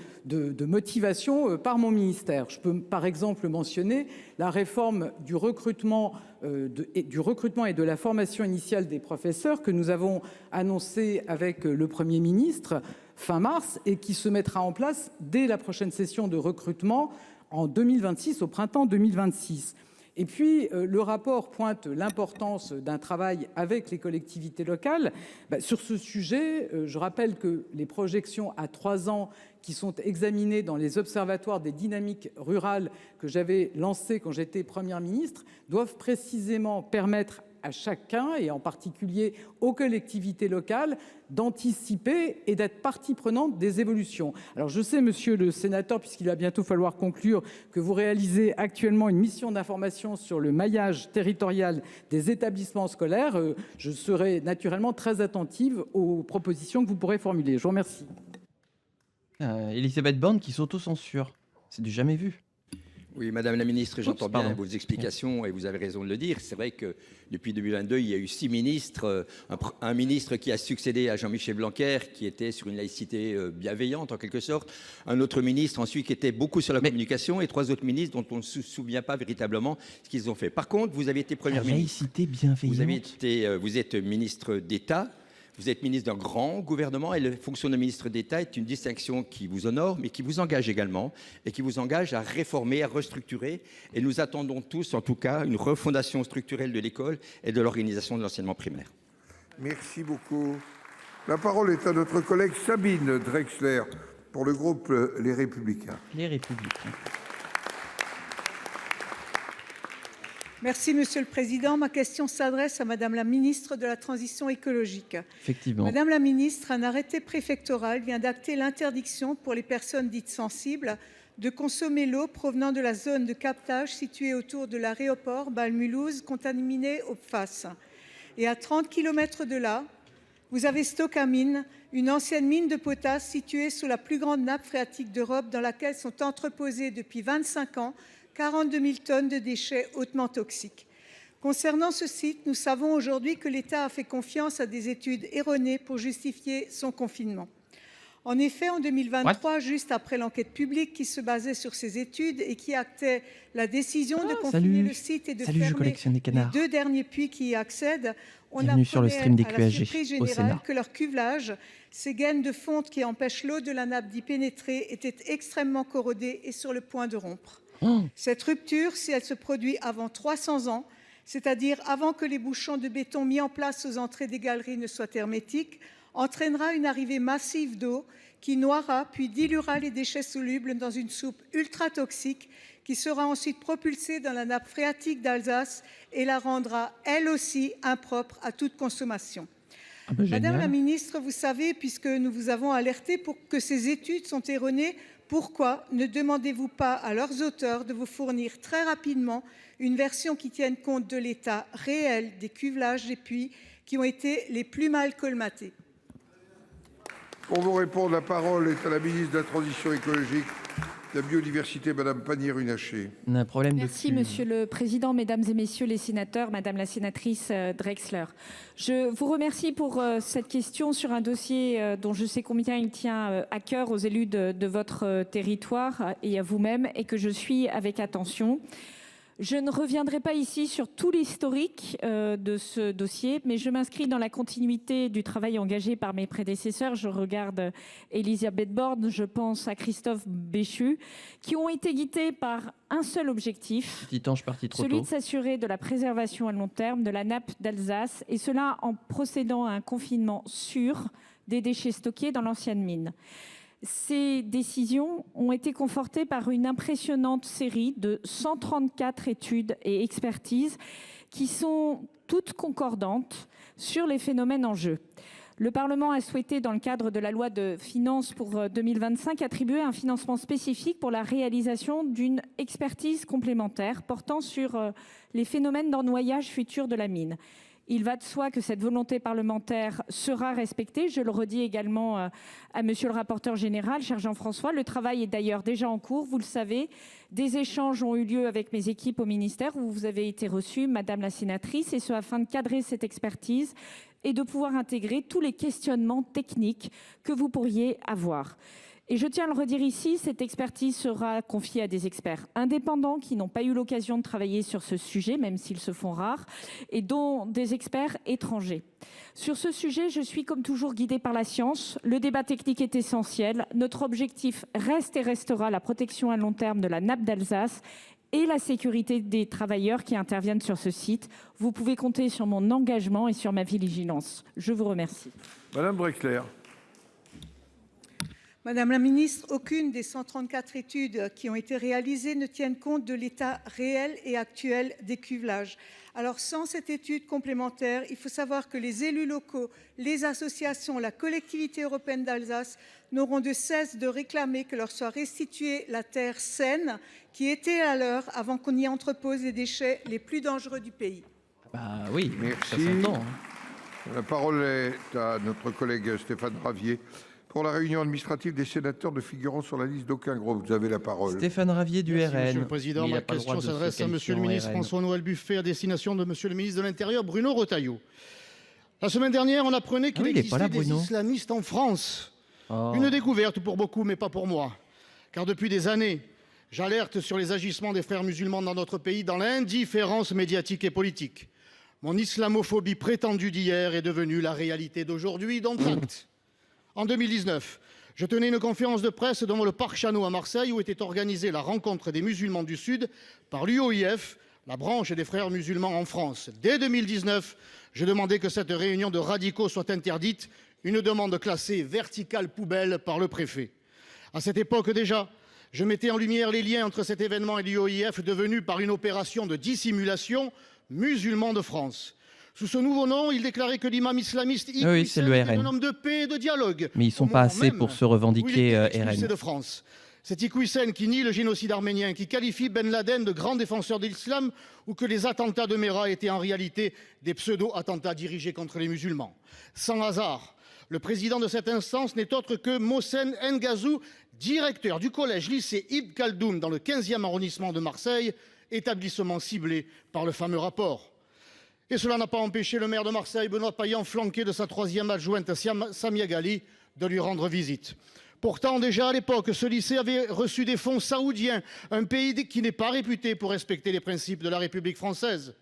motivation par mon ministère. Je peux par exemple mentionner la réforme du recrutement et de la formation initiale des professeurs que nous avons annoncée avec le Premier ministre fin mars et qui se mettra en place dès la prochaine session de recrutement en 2026, au printemps 2026. Et puis, le rapport pointe l'importance d'un travail avec les collectivités locales. Sur ce sujet, je rappelle que les projections à 3 ans qui sont examinées dans les observatoires des dynamiques rurales que j'avais lancés quand j'étais Première ministre doivent précisément permettre à chacun, et en particulier aux collectivités locales, d'anticiper et d'être partie prenante des évolutions. Alors je sais, monsieur le sénateur, puisqu'il va bientôt falloir conclure, que vous réalisez actuellement une mission d'information sur le maillage territorial des établissements scolaires. Je serai naturellement très attentive aux propositions que vous pourrez formuler. Je vous remercie. Élisabeth Borne qui s'auto-censure. C'est du jamais vu. Oui, Madame la Ministre, j'entends bien vos explications et vous avez raison de le dire. C'est vrai que depuis 2022, il y a eu 6 ministres. Un ministre qui a succédé à Jean-Michel Blanquer, qui était sur une laïcité bienveillante en quelque sorte. Un autre ministre ensuite qui était beaucoup sur la communication et 3 autres ministres dont on ne se souvient pas véritablement ce qu'ils ont fait. Par contre, vous avez été Première ministre. Laïcité bienveillante. Vous êtes ministre d'État. Vous êtes ministre d'un grand gouvernement et la fonction de ministre d'État est une distinction qui vous honore, mais qui vous engage également et qui vous engage à réformer, à restructurer. Et nous attendons tous, en tout cas, une refondation structurelle de l'école et de l'organisation de l'enseignement primaire. Merci beaucoup. La parole est à notre collègue Sabine Drexler pour le groupe Les Républicains. Les Républicains. Merci, Monsieur le Président. Ma question s'adresse à Madame la ministre de la Transition écologique. Effectivement. Madame la ministre, un arrêté préfectoral vient d'acter l'interdiction pour les personnes dites sensibles de consommer l'eau provenant de la zone de captage située autour de l'aéroport Bâle-Mulhouse, contaminée au PFAS. Et à 30 km de là, vous avez Stocamine, une ancienne mine de potasse située sous la plus grande nappe phréatique d'Europe, dans laquelle sont entreposées depuis 25 ans 42 000 tonnes de déchets hautement toxiques. Concernant ce site, nous savons aujourd'hui que l'État a fait confiance à des études erronées pour justifier son confinement. En effet, en 2023, juste après l'enquête publique qui se basait sur ces études et qui actait la décision de confiner le site et de fermer les 2 derniers puits qui y accèdent, on apprenait sur le stream des à la QAG surprise au générale Sénat. que leur cuvelage, ces gaines de fonte qui empêchent l'eau de la nappe d'y pénétrer, étaient extrêmement corrodées et sur le point de rompre. Cette rupture, si elle se produit avant 300 ans, c'est-à-dire avant que les bouchons de béton mis en place aux entrées des galeries ne soient hermétiques, entraînera une arrivée massive d'eau qui noiera puis diluera les déchets solubles dans une soupe ultra toxique qui sera ensuite propulsée dans la nappe phréatique d'Alsace et la rendra elle aussi impropre à toute consommation. Madame la ministre, vous savez, puisque nous vous avons alerté pour que ces études sont erronées, pourquoi ne demandez-vous pas à leurs auteurs de vous fournir très rapidement une version qui tienne compte de l'état réel des cuvelages des puits qui ont été les plus mal colmatés? Pour vous répondre, la parole est à la ministre de la Transition écologique, de la biodiversité, Madame Pannier-Runacher. On a un problème Merci, Monsieur le Président, Mesdames et Messieurs les sénateurs, Madame la sénatrice Drexler. Je vous remercie pour cette question sur un dossier dont je sais combien il tient à cœur aux élus de votre territoire et à vous-même, et que je suis avec attention. Je ne reviendrai pas ici sur tout l'historique de ce dossier, mais je m'inscris dans la continuité du travail engagé par mes prédécesseurs. Je regarde Elisabeth Borne, je pense à Christophe Béchu, qui ont été guidés par un seul objectif, Petit ange parti trop celui tôt. de s'assurer de la préservation à long terme de la nappe d'Alsace, et cela en procédant à un confinement sûr des déchets stockés dans l'ancienne mine. Ces décisions ont été confortées par une impressionnante série de 134 études et expertises qui sont toutes concordantes sur les phénomènes en jeu. Le Parlement a souhaité, dans le cadre de la loi de finances pour 2025, attribuer un financement spécifique pour la réalisation d'une expertise complémentaire portant sur les phénomènes d'ennoyage futur de la mine. Il va de soi que cette volonté parlementaire sera respectée. Je le redis également à monsieur le rapporteur général, cher Jean-François. Le travail est d'ailleurs déjà en cours, vous le savez. Des échanges ont eu lieu avec mes équipes au ministère où vous avez été reçue, Madame la sénatrice, et ce afin de cadrer cette expertise et de pouvoir intégrer tous les questionnements techniques que vous pourriez avoir. Et je tiens à le redire ici, cette expertise sera confiée à des experts indépendants qui n'ont pas eu l'occasion de travailler sur ce sujet, même s'ils se font rares, et dont des experts étrangers. Sur ce sujet, je suis comme toujours guidée par la science. Le débat technique est essentiel. Notre objectif reste et restera la protection à long terme de la nappe d'Alsace et la sécurité des travailleurs qui interviennent sur ce site. Vous pouvez compter sur mon engagement et sur ma vigilance. Je vous remercie. Madame Drexler. Madame la ministre, aucune des 134 études qui ont été réalisées ne tiennent compte de l'état réel et actuel des cuvelages. Alors, sans cette étude complémentaire, il faut savoir que les élus locaux, les associations, la collectivité européenne d'Alsace n'auront de cesse de réclamer que leur soit restituée la terre saine qui était à leur avant qu'on y entrepose les déchets les plus dangereux du pays. Bah oui, merci. Ça s'entend, La parole est à notre collègue Stéphane Ravier pour la réunion administrative des sénateurs ne figurant sur la liste d'aucun groupe. Vous avez la parole. Stéphane Ravier du Merci, RN. Monsieur le Président, ma question s'adresse à Monsieur le ministre François-Noël Buffet à destination de Monsieur le ministre de l'Intérieur Bruno Retailleau. La semaine dernière, on apprenait qu'il existait des islamistes en France. Une découverte pour beaucoup, mais pas pour moi. Car depuis des années, j'alerte sur les agissements des frères musulmans dans notre pays dans l'indifférence médiatique et politique. Mon islamophobie prétendue d'hier est devenue la réalité d'aujourd'hui, dont acte. En 2019, je tenais une conférence de presse devant le Parc Chano à Marseille où était organisée la rencontre des musulmans du Sud par l'UOIF, la branche des frères musulmans en France. Dès 2019, je demandais que cette réunion de radicaux soit interdite, une demande classée verticale poubelle par le préfet. À cette époque déjà, je mettais en lumière les liens entre cet événement et l'UOIF devenu par une opération de dissimulation Musulmans de France. Sous ce nouveau nom, il déclarait que l'imam islamiste c'est le était RN. un homme de paix et de dialogue. Mais ils ne sont pas assez pour se revendiquer RN. De France. C'est Iqwisen qui nie le génocide arménien, qui qualifie Ben Laden de grand défenseur de l'islam, ou que les attentats de Mera étaient en réalité des pseudo-attentats dirigés contre les musulmans. Sans hasard, le président de cette instance n'est autre que Mohsen Ngazou, directeur du collège-lycée Ibn Khaldoun dans le 15e arrondissement de Marseille, établissement ciblé par le fameux rapport. Et cela n'a pas empêché le maire de Marseille, Benoît Payan, flanqué de sa 3e adjointe Samia Ghali, de lui rendre visite. Pourtant, déjà à l'époque, ce lycée avait reçu des fonds saoudiens, un pays qui n'est pas réputé pour respecter les principes de la République française.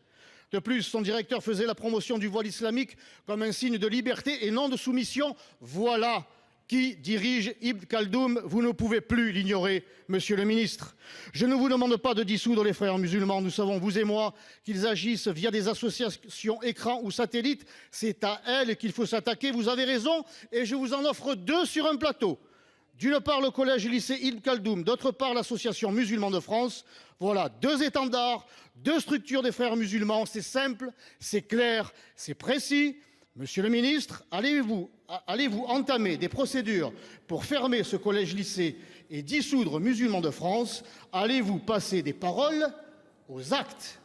De plus, son directeur faisait la promotion du voile islamique comme un signe de liberté et non de soumission. Voilà qui dirige Ibn Khaldoun. Vous ne pouvez plus l'ignorer, monsieur le ministre. Je ne vous demande pas de dissoudre les frères musulmans. Nous savons, vous et moi, qu'ils agissent via des associations écrans ou satellites. C'est à elles qu'il faut s'attaquer. Vous avez raison et je vous en offre 2 sur un plateau. D'une part, le collège et lycée Ibn Khaldoun, d'autre part, l'association Musulmans de France. Voilà 2 étendards, 2 structures des frères musulmans. C'est simple, c'est clair, c'est précis. Monsieur le ministre, allez-vous entamer des procédures pour fermer ce collège-lycée et dissoudre Musulmans de France? Allez-vous passer des paroles aux actes?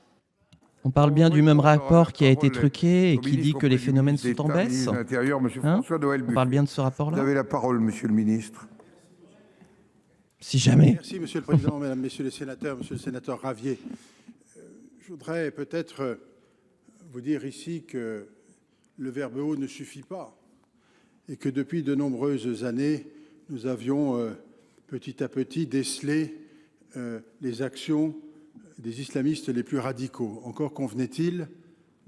On parle bien du même rapport qui a été truqué et qui dit que les phénomènes sont en baisse. On parle bien de ce rapport-là. Vous avez la parole, monsieur le ministre. Si jamais. Merci, monsieur le président, mesdames, messieurs les sénateurs, monsieur le sénateur Ravier. Je voudrais peut-être vous dire ici que le verbe haut ne suffit pas et que depuis de nombreuses années, nous avions petit à petit décelé les actions des islamistes les plus radicaux. Encore convenait-il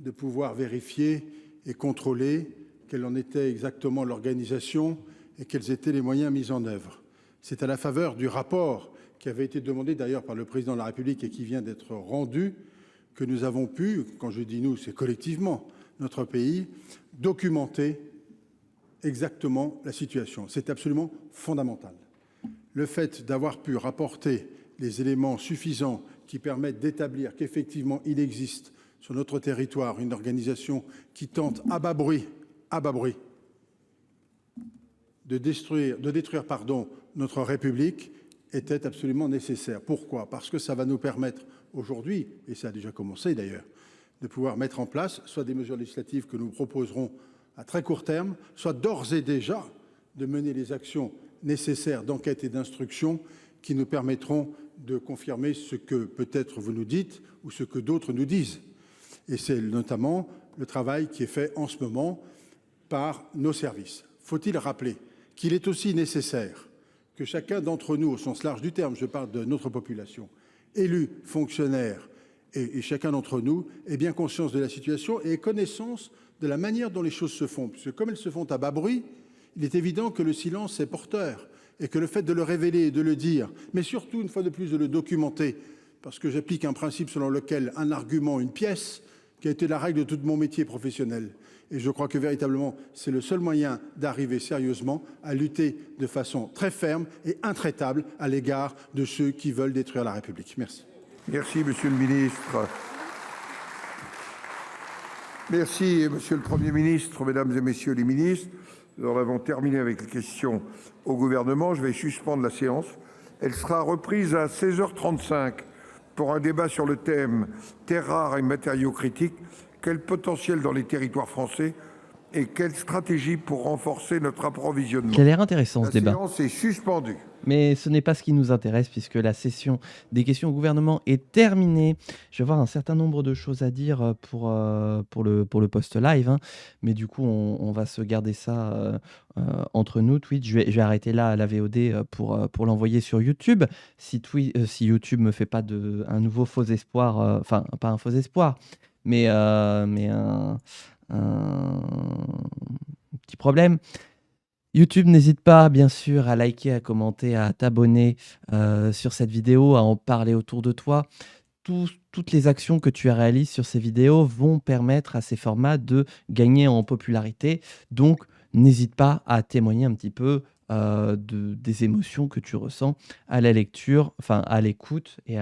de pouvoir vérifier et contrôler quelle en était exactement l'organisation et quels étaient les moyens mis en œuvre. C'est à la faveur du rapport qui avait été demandé d'ailleurs par le président de la République et qui vient d'être rendu que nous avons pu, quand je dis nous, c'est collectivement notre pays, documenter exactement la situation. C'est absolument fondamental. Le fait d'avoir pu rapporter les éléments suffisants qui permettent d'établir qu'effectivement il existe sur notre territoire une organisation qui tente à bas bruit de détruire notre République était absolument nécessaire. Pourquoi? Parce que ça va nous permettre aujourd'hui, et ça a déjà commencé d'ailleurs, de pouvoir mettre en place soit des mesures législatives que nous proposerons à très court terme, soit d'ores et déjà de mener les actions nécessaires d'enquête et d'instruction qui nous permettront de confirmer ce que peut-être vous nous dites ou ce que d'autres nous disent. Et c'est notamment le travail qui est fait en ce moment par nos services. Faut-il rappeler qu'il est aussi nécessaire que chacun d'entre nous, au sens large du terme, je parle de notre population, élus, fonctionnaires, et chacun d'entre nous ait bien conscience de la situation et ait connaissance de la manière dont les choses se font. Puisque comme elles se font à bas bruit, il est évident que le silence est porteur et que le fait de le révéler et de le dire, mais surtout, une fois de plus, de le documenter, parce que j'applique un principe selon lequel un argument, une pièce, qui a été la règle de tout mon métier professionnel. Et je crois que véritablement, c'est le seul moyen d'arriver sérieusement à lutter de façon très ferme et intraitable à l'égard de ceux qui veulent détruire la République. Merci. Merci, monsieur le ministre. Merci, monsieur le Premier ministre, mesdames et messieurs les ministres. Nous en avons terminé avec les questions au gouvernement. Je vais suspendre la séance. Elle sera reprise à 16h35 pour un débat sur le thème « Terres rares et matériaux critiques ». Quel potentiel dans les territoires français et quelle stratégie pour renforcer notre approvisionnement? Qui a l'air intéressant ce débat. La séance est suspendue. Mais ce n'est pas ce qui nous intéresse puisque la session des questions au gouvernement est terminée. Je vais avoir un certain nombre de choses à dire pour le post live, hein. Mais du coup on va se garder ça entre nous. Twitch, je vais arrêter là la VOD pour l'envoyer sur YouTube. Si YouTube me fait pas un nouveau faux espoir, enfin pas un faux espoir, mais petit problème. YouTube, n'hésite pas, bien sûr, à liker, à commenter, à t'abonner sur cette vidéo, à en parler autour de toi. Toutes les actions que tu réalises sur ces vidéos vont permettre à ces formats de gagner en popularité. Donc, n'hésite pas à témoigner un petit peu des émotions que tu ressens à la lecture, enfin à l'écoute et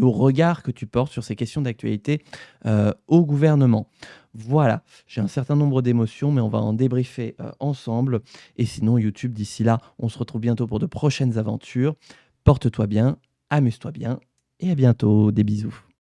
au regard que tu portes sur ces questions d'actualité au gouvernement. Voilà, j'ai un certain nombre d'émotions, mais on va en débriefer ensemble. Et sinon, YouTube, d'ici là, on se retrouve bientôt pour de prochaines aventures. Porte-toi bien, amuse-toi bien et à bientôt. Des bisous.